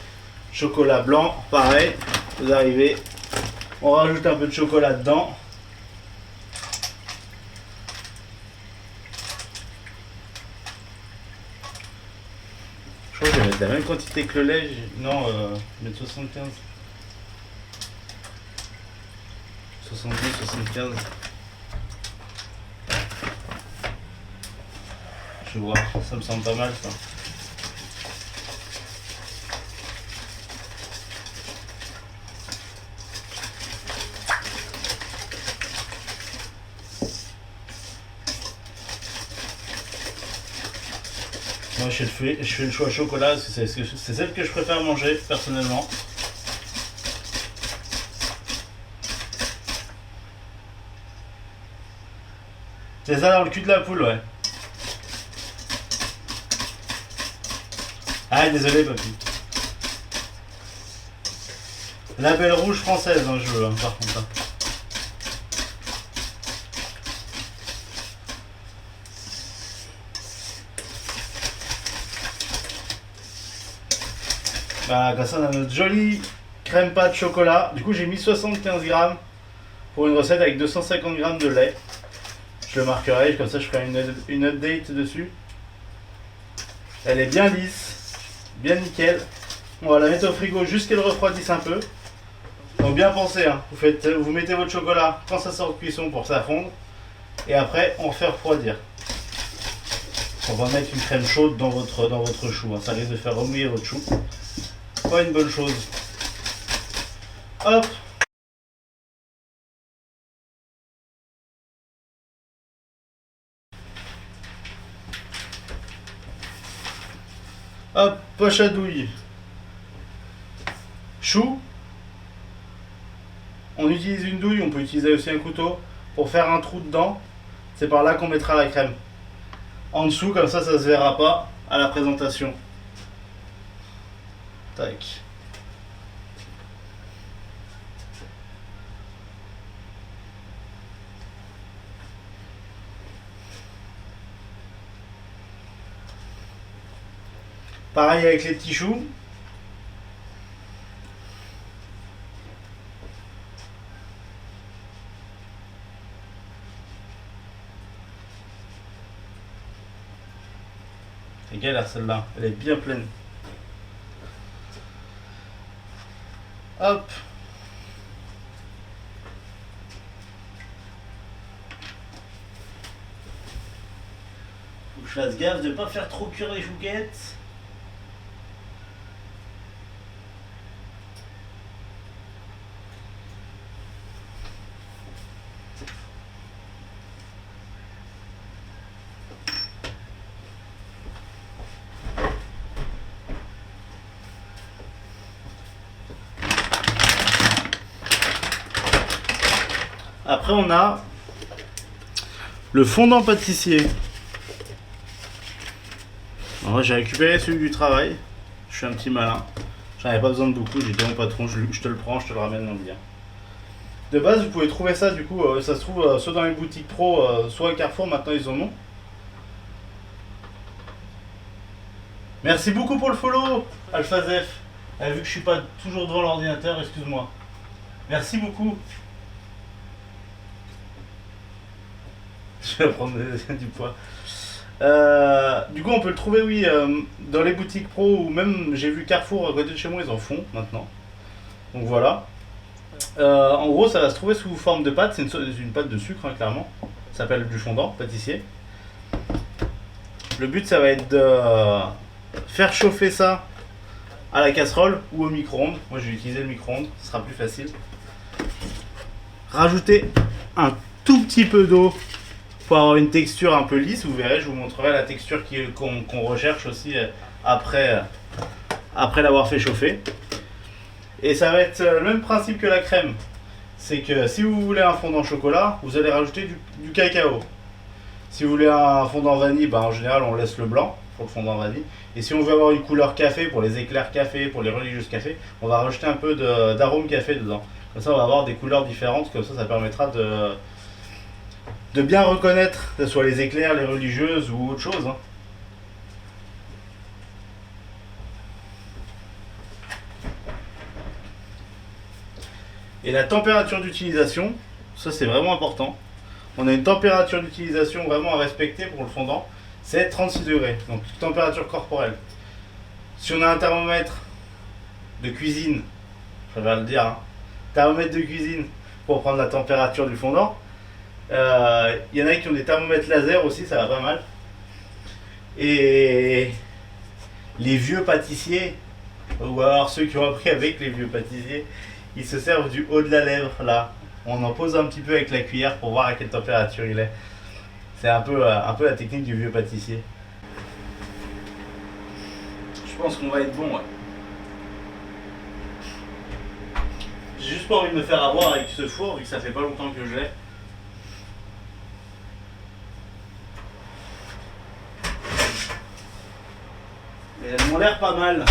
A: chocolat blanc, pareil, vous arrivez, on rajoute un peu de chocolat dedans. Je crois que je vais mettre la même quantité que le lait, non, je vais mettre 75. 70, 75. Je vais voir, ça me semble pas mal ça. Moi je fais le choix chocolat, c'est celle que je préfère manger personnellement. C'est ça dans le cul de la poule, ouais. Ah, désolé, papy. La belle rouge française, je veux, par contre. Voilà, comme ça, on a notre jolie crème pâte chocolat. Du coup, j'ai mis 75 grammes pour une recette avec 250 grammes de lait. Je le marquerai, comme ça je ferai une update dessus. Elle est bien lisse, bien nickel. On va la mettre au frigo juste qu'elle refroidisse un peu. Donc bien penser, vous mettez votre chocolat quand ça sort de cuisson pour que ça fonde. Et après on fait refroidir. On va mettre une crème chaude dans votre chou. Ça risque de faire remouiller votre chou. Pas une bonne chose. Hop. Hop, poche à douille. Chou. On utilise une douille, on peut utiliser aussi un couteau pour faire un trou dedans. C'est par là qu'on mettra la crème. En dessous, comme ça se verra pas à la présentation. Tac. Pareil avec les petits choux. C'est galère celle-là, elle est bien pleine. Hop. Faut que je fasse gaffe de ne pas faire trop cuire les chouquettes. Après on a le fondant pâtissier. Alors, j'ai récupéré celui du travail. Je suis un petit malin. J'en avais pas besoin de beaucoup. J'ai dit à mon patron, je te le prends, je te le ramène dans bien. De base, vous pouvez trouver ça du coup, ça se trouve soit dans les boutiques pro, soit à Carrefour, maintenant ils en ont. Merci beaucoup pour le follow, AlphaZef. Vu que je suis pas toujours devant l'ordinateur, excuse-moi. Merci beaucoup. Je vais prendre du poids. Du coup, on peut le trouver, oui, dans les boutiques pro ou même j'ai vu Carrefour à côté de chez moi, ils en font maintenant. Donc voilà. En gros, ça va se trouver sous forme de pâte. C'est une pâte de sucre, hein, clairement. Ça s'appelle du fondant pâtissier. Le but, ça va être de faire chauffer ça à la casserole ou au micro-ondes. Moi, je vais utiliser le micro-ondes, ce sera plus facile. Rajouter un tout petit peu d'eau pour avoir une texture un peu lisse. Vous verrez, je vous montrerai la texture qu'on recherche aussi après l'avoir fait chauffer. Et ça va être le même principe que la crème. C'est que si vous voulez un fondant chocolat, vous allez rajouter du cacao. Si vous voulez un fondant vanille, en général on laisse le blanc pour le fondant vanille. Et si on veut avoir une couleur café, pour les éclairs café, pour les religieuses café, on va rajouter un peu d'arôme café dedans. Comme ça on va avoir des couleurs différentes, comme ça permettra de bien reconnaître, que ce soit les éclairs, les religieuses ou autre chose. Hein. Et la température d'utilisation, ça c'est vraiment important. On a une température d'utilisation vraiment à respecter pour le fondant, c'est 36 degrés, donc température corporelle. Si on a un thermomètre de cuisine, je préfère le dire, hein, thermomètre de cuisine pour prendre la température du fondant, y en a qui ont des thermomètres laser aussi, ça va pas mal. Et les vieux pâtissiers, ou alors ceux qui ont appris avec les vieux pâtissiers, ils se servent du haut de la lèvre là. On en pose un petit peu avec la cuillère pour voir à quelle température il est. C'est un peu la technique du vieux pâtissier. Je pense qu'on va être bon, ouais. J'ai juste pas envie de me faire avoir avec ce four vu que ça fait pas longtemps que je l'ai. Mais elles m'ont l'air pas mal.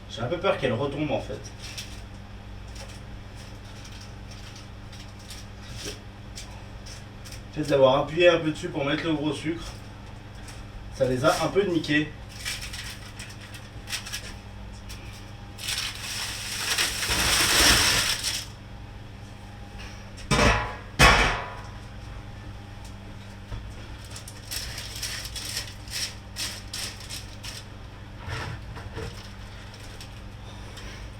A: J'ai un peu peur qu'elle retombe en fait. Le fait d'avoir appuyé un peu dessus pour mettre le gros sucre, ça les a un peu niqués.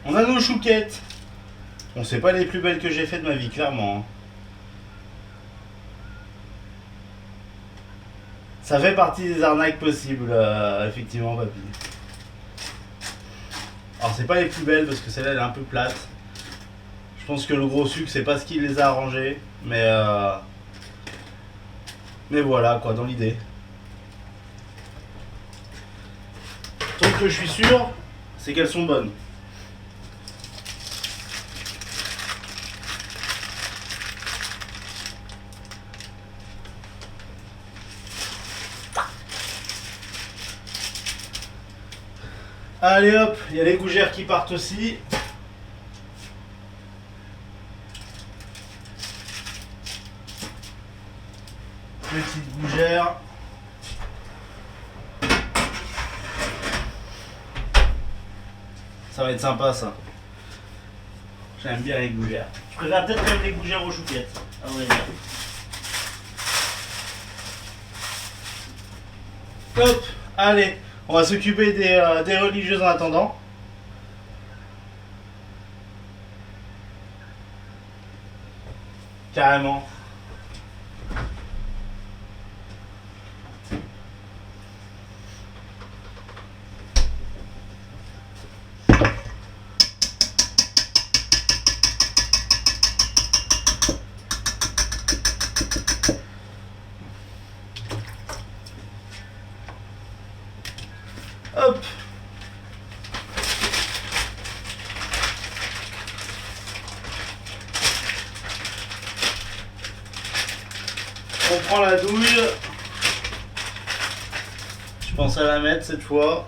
A: On a nos chouquettes. Bon, c'est pas les plus belles que j'ai fait de ma vie, clairement. Hein. Ça fait partie des arnaques possibles, effectivement, papy. Alors, c'est pas les plus belles parce que celle-là, elle est un peu plate. Je pense que le gros sucre, c'est pas ce qui les a arrangées. Mais voilà, quoi, dans l'idée. Le truc que je suis sûr, c'est qu'elles sont bonnes. Allez hop, il y a les gougères qui partent aussi. petite gougère. Ça va être sympa ça. J'aime bien les gougères. Je préfère peut-être même les gougères aux chouquettes, à vrai dire. Hop, allez, on va s'occuper des religieuses en attendant. Carrément. Hop. On prend la douille. Je pense à la mettre cette fois.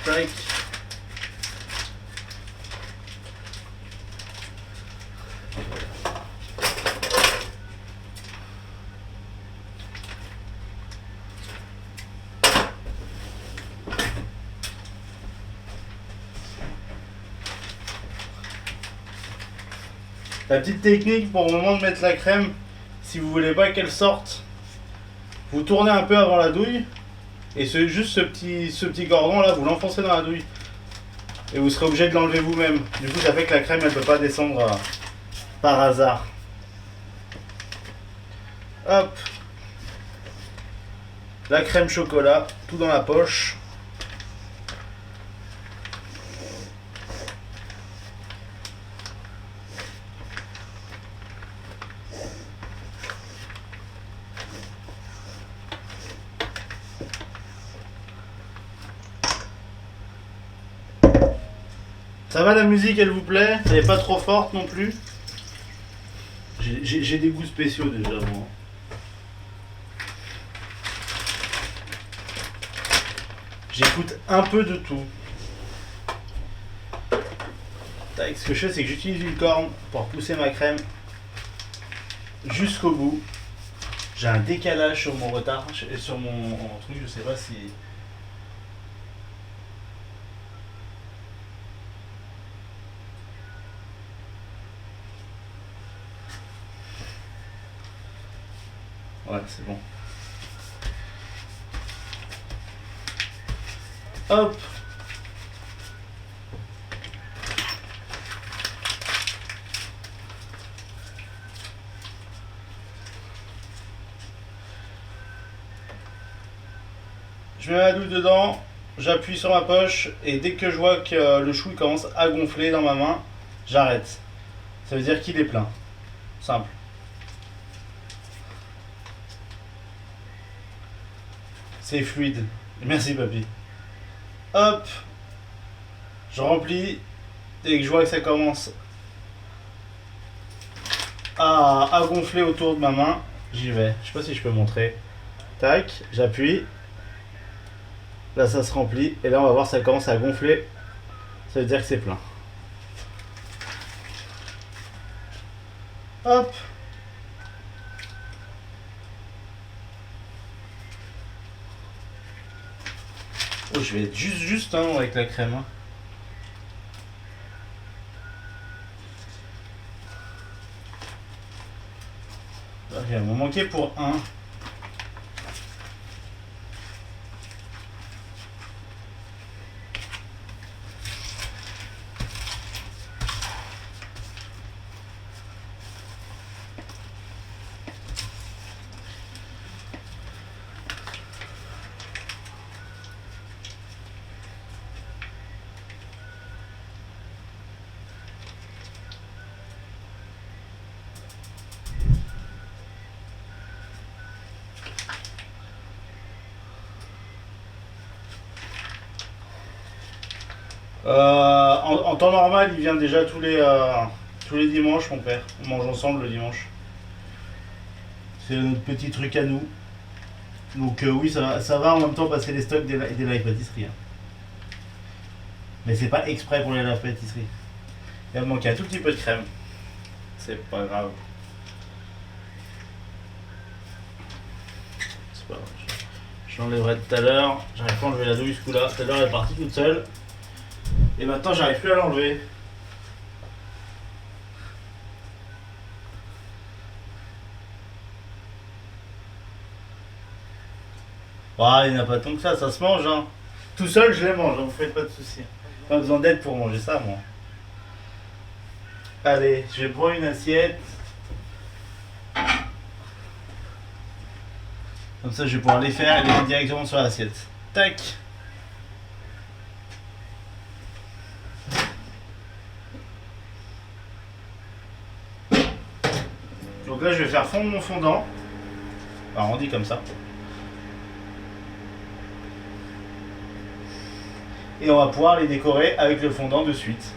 A: Tac. La petite technique pour au moment de mettre la crème, si vous voulez pas qu'elle sorte, vous tournez un peu avant la douille et juste ce petit cordon là, vous l'enfoncez dans la douille et vous serez obligé de l'enlever vous-même. Du coup, ça fait que la crème elle peut pas descendre par hasard. Hop, la crème chocolat, tout dans la poche. Ça va la musique, elle vous plaît? Elle n'est pas trop forte non plus? J'ai des goûts spéciaux déjà moi. J'écoute un peu de tout. Tac, ce que je fais c'est que j'utilise une corne pour pousser ma crème jusqu'au bout. J'ai un décalage sur mon retard, sur mon truc, je sais pas si... Ouais, c'est bon. Hop. Je mets ma douille dedans, j'appuie sur ma poche et dès que je vois que le chou il commence à gonfler dans ma main, j'arrête. Ça veut dire qu'il est plein. Simple. C'est fluide. Merci papy. Hop. Je remplis. Dès que je vois que ça commence à gonfler autour de ma main, j'y vais. Je sais pas si je peux montrer. Tac, j'appuie. Là ça se remplit. Et là on va voir ça commence à gonfler. Ça veut dire que c'est plein. Hop. Oh, je vais être juste hein, avec la crème. Hein. Là, il va m'en manquer pour un. En temps normal, il vient déjà tous les dimanches, mon père. On mange ensemble le dimanche. C'est notre petit truc à nous. Donc oui, ça va en même temps passer les stocks des live pâtisseries. Hein. Mais c'est pas exprès pour les live pâtisseries. Il va me manquer un tout petit peu de crème. C'est pas grave. pas grave. Je l'enlèverai tout à l'heure. J'arrive pas à enlever la douille ce coup-là. Tout à l'heure elle est partie toute seule. Et maintenant j'arrive plus à l'enlever. Ah, il n'y en a pas tant que ça se mange hein. Tout seul je les mange, vous faites pas de soucis. Pas besoin d'aide pour manger ça moi. Allez, je vais prendre une assiette. Comme ça je vais pouvoir les faire et les mettre directement sur l'assiette. Tac. Donc là je vais faire fondre mon fondant. Enfin on dit comme ça. Et on va pouvoir les décorer avec le fondant de suite.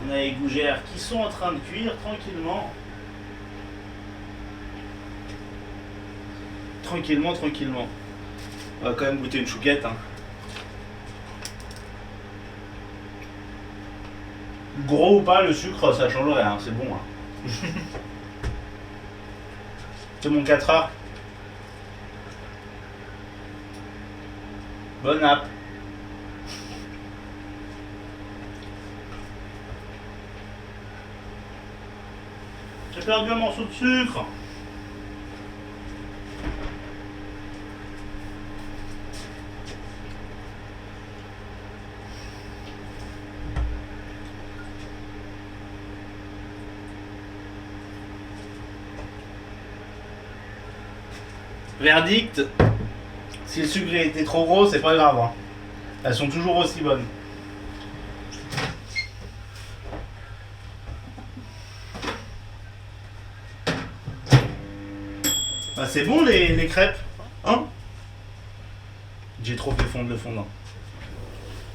A: On a les gougères qui sont en train de cuire tranquillement. Tranquillement. On va quand même goûter une chouquette. Hein. Gros ou pas, le sucre ça change rien, c'est bon. Hein. C'est mon 4 heures. Bonne app. J'ai perdu un morceau de sucre. Verdict, si le sucre était trop gros, c'est pas grave. Hein. Elles sont toujours aussi bonnes. Bah c'est bon les crêpes, hein? J'ai trop fait fondre le fondant.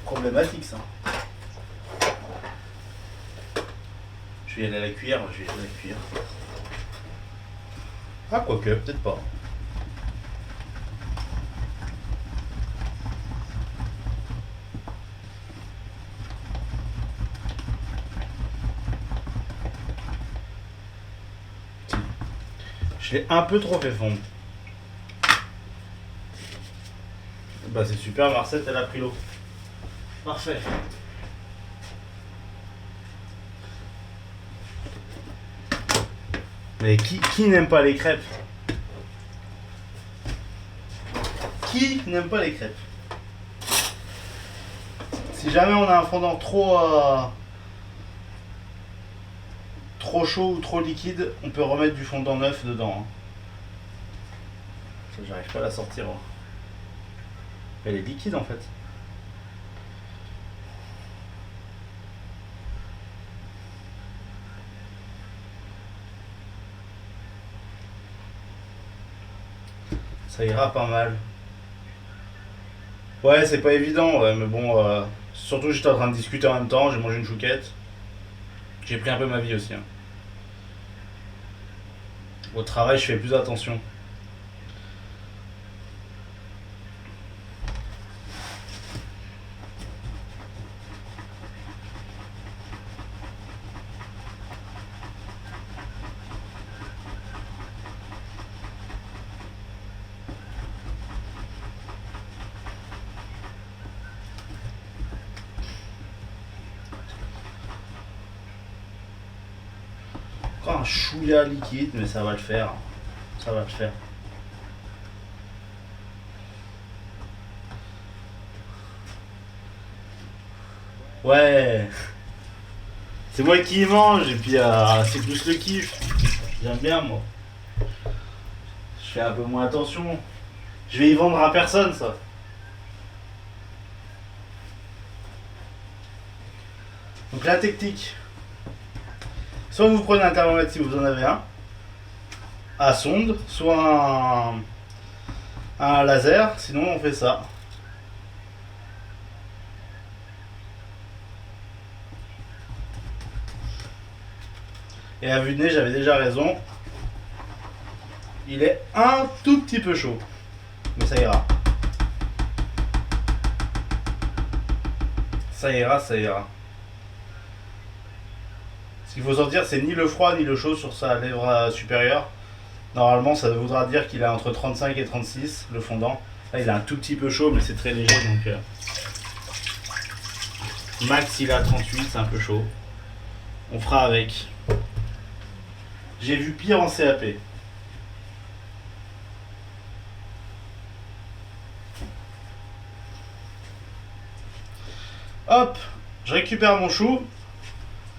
A: Problématique ça. Je vais y aller à la cuillère, Ah quoique, peut-être pas. Je l'ai un peu trop fait fondre. Bah c'est super, Marcette elle a pris l'eau. Parfait. Mais qui n'aime pas les crêpes? Qui n'aime pas les crêpes? Si jamais on a un fondant trop chaud ou trop liquide, on peut remettre du fondant neuf dedans. Hein. Ça, j'arrive pas à la sortir. Hein. Elle est liquide en fait. Ça ira pas mal. Ouais, c'est pas évident, ouais, mais bon, surtout j'étais en train de discuter en même temps, j'ai mangé une chouquette. J'ai pris un peu ma vie aussi. Hein. Au travail, je fais plus attention. Encore un chouïa liquide, mais ça va le faire. Ça va le faire. Ouais. C'est moi qui y mange et puis c'est plus le kiff. J'aime bien moi. Je fais un peu moins attention. Je vais y vendre à personne ça. Donc la technique. Soit vous prenez un thermomètre si vous en avez un, à sonde, soit un laser, sinon on fait ça. Et à vue de nez, j'avais déjà raison. Il est un tout petit peu chaud. Mais ça ira. Ça ira. Ce qu'il faut sentir, c'est ni le froid ni le chaud sur sa lèvre supérieure. Normalement, ça voudra dire qu'il a entre 35 et 36, le fondant. Là, il a un tout petit peu chaud, mais c'est très léger, donc max, il a 38, c'est un peu chaud. On fera avec. J'ai vu pire en CAP. Hop, je récupère mon chou,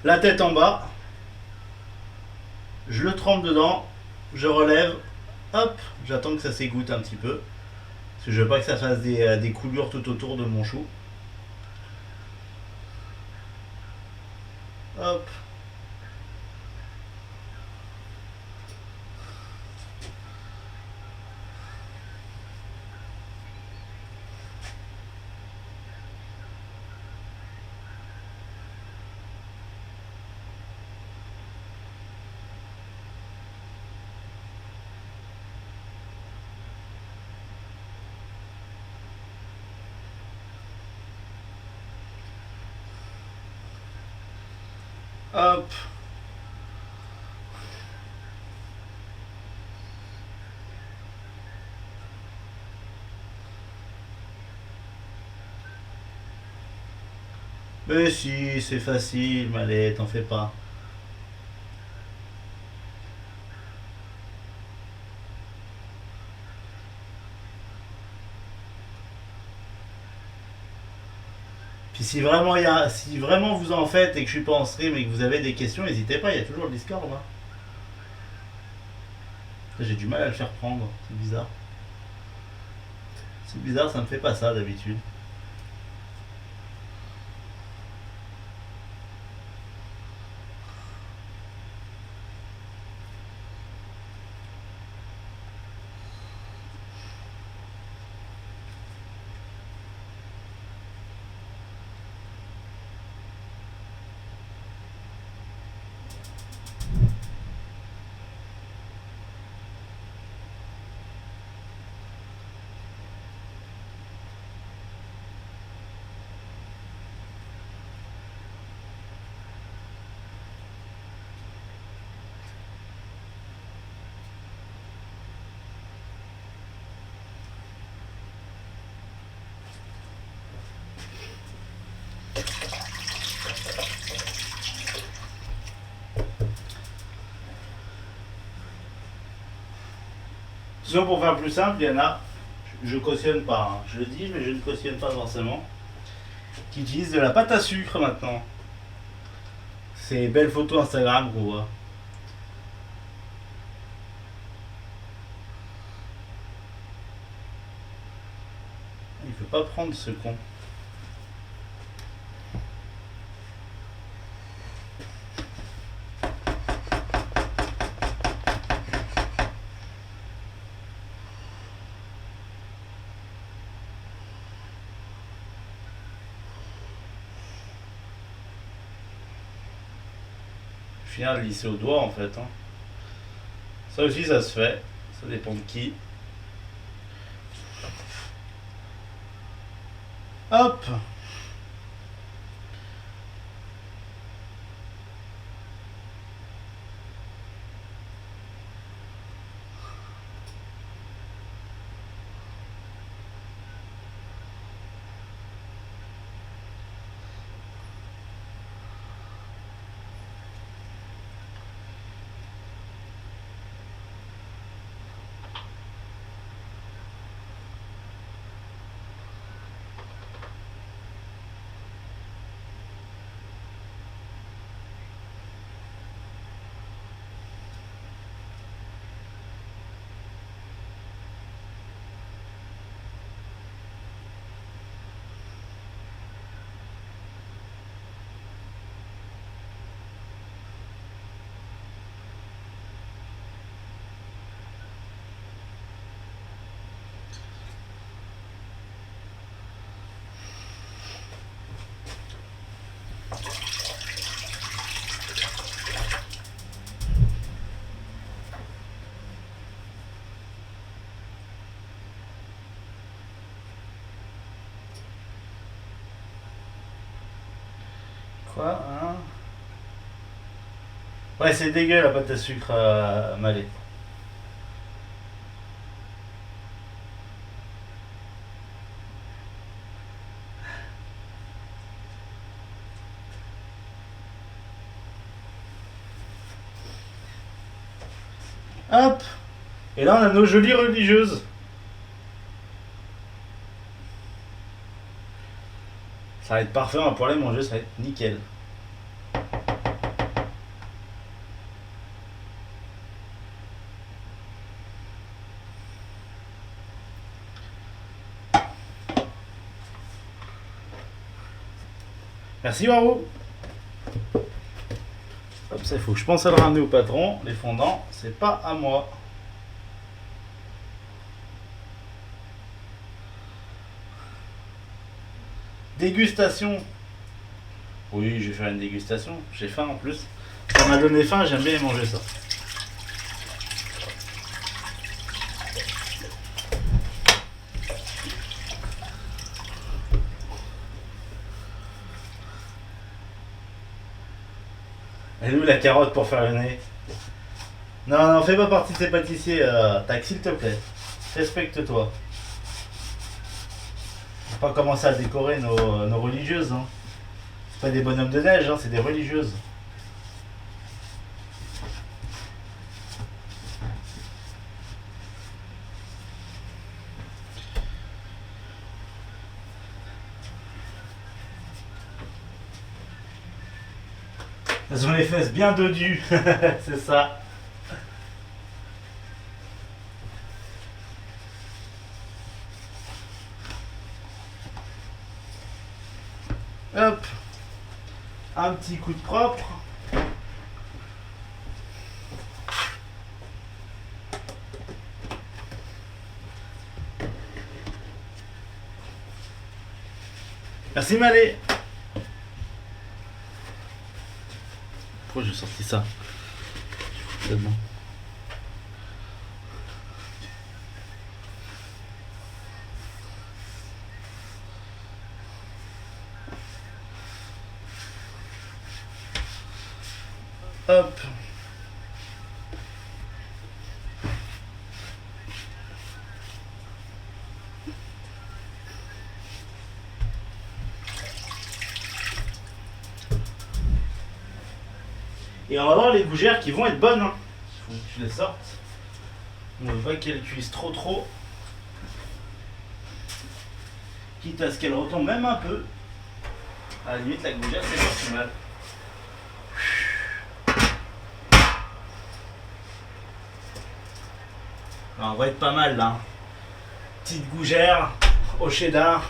A: la tête en bas, je le trempe dedans, je relève, hop, j'attends que ça s'égoutte un petit peu, parce que je veux pas que ça fasse des coulures tout autour de mon chou. Hop. Hop. Mais si, c'est facile, Malais, t'en fais pas. Puis si vraiment vous en faites et que je suis pas en stream et que vous avez des questions, n'hésitez pas, il y a toujours le Discord. Hein. J'ai du mal à le faire prendre, c'est bizarre. C'est bizarre, ça me fait pas ça d'habitude. Sinon, pour faire plus simple, il y en a, je cautionne pas, hein. Je le dis, mais je ne cautionne pas forcément, qui utilisent de la pâte à sucre maintenant. Ces belles photos Instagram qu'on voit. Il peut pas prendre ce con. Je viens de lisser au doigt en fait. Hein. Ça aussi, ça se fait. Ça dépend de qui. Hop. Quoi, hein? Ouais, c'est dégueu la pâte à sucre Malais. Hop. Et là, on a nos jolies religieuses. Ça va être parfait, on va pouvoir les manger, ça va être nickel. Merci Warou. Comme ça, il faut que je pense à le ramener au patron. Les fondants, c'est pas à moi. Dégustation. Oui, je vais faire une dégustation. J'ai faim en plus. Ça m'a donné faim, j'aime bien manger ça. Et nous, la carotte pour faire le nez. Non, non, fais pas partie de ces pâtissiers, tac, s'il te plaît. Respecte-toi. Faut pas commencer à décorer nos religieuses. Hein. C'est pas des bonhommes de neige, hein, c'est des religieuses. Elles ont les fesses bien dodues, c'est ça. Hop, un petit coup de propre. Merci Malé. Pourquoi j'ai sorti ça? Tellement. Hop. Et on va voir les gougères qui vont être bonnes. Hein. Faut que tu les sortes. On ne veut pas qu'elles cuisent trop. Quitte à ce qu'elles retombent même un peu. À la limite, la gougère, c'est pas si mal. Alors, on va être pas mal là. Petite gougère au cheddar.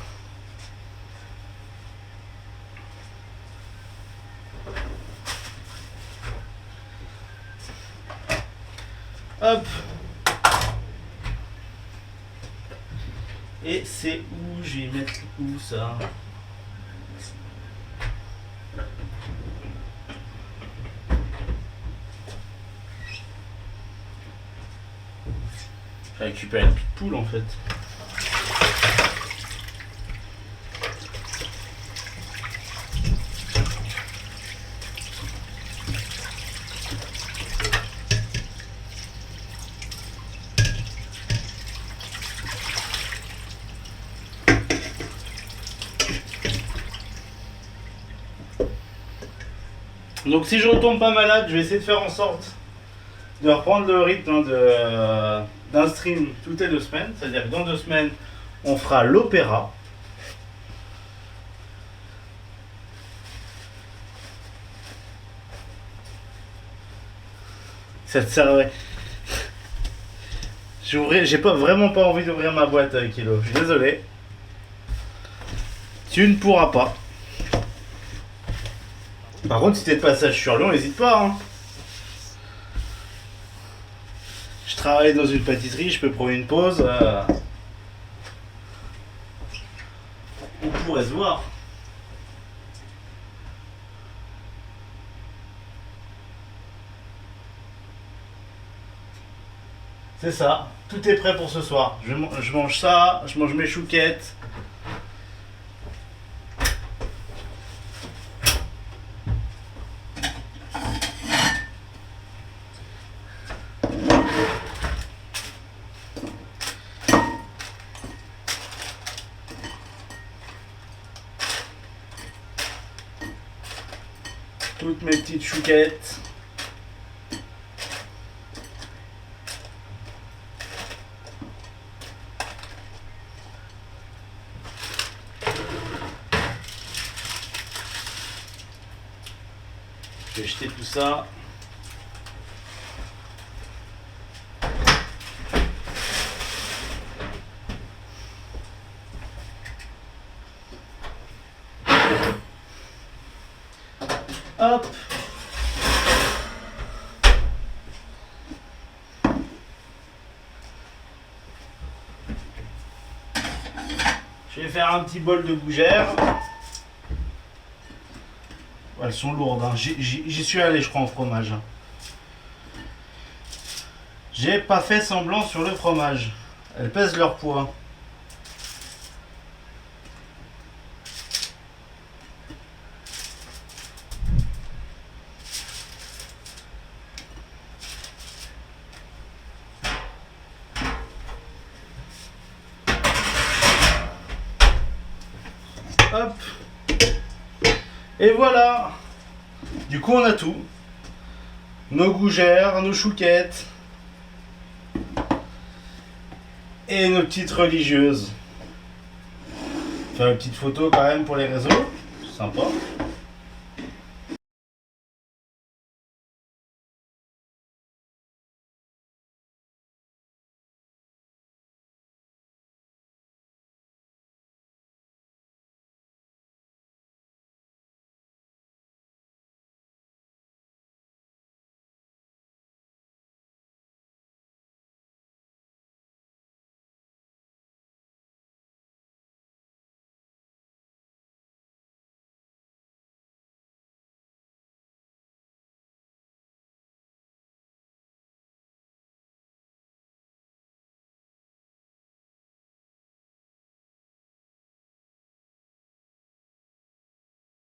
A: Hop. Et c'est où? Je vais mettre où ça? Je vais récupérer une petite poule en fait. Donc si je retombe pas malade, je vais essayer de faire en sorte de reprendre le rythme d'un stream toutes les 2 semaines. C'est-à-dire que dans 2 semaines, on fera l'opéra. Ça te servait. J'ai pas, vraiment pas envie d'ouvrir ma boîte Kilo. Je suis désolé. Tu ne pourras pas. Par contre, si t'es de passage sur Lyon, n'hésite pas. Hein. Je travaille dans une pâtisserie, je peux prendre une pause. On pourrait se voir. C'est ça. Tout est prêt pour ce soir. Je mange ça, je mange mes chouquettes. toutes mes petites chouquettes. Je vais jeter tout ça. Hop. Je vais faire un petit bol de gougères. Elles sont lourdes, hein. J'y suis allé, je crois, en fromage. J'ai pas fait semblant sur le fromage. Elles pèsent leur poids. Hop. Et voilà. Du coup, on a tout. Nos gougères, nos chouquettes. Et nos petites religieuses. Faire une petite photo quand même pour les réseaux. Sympa.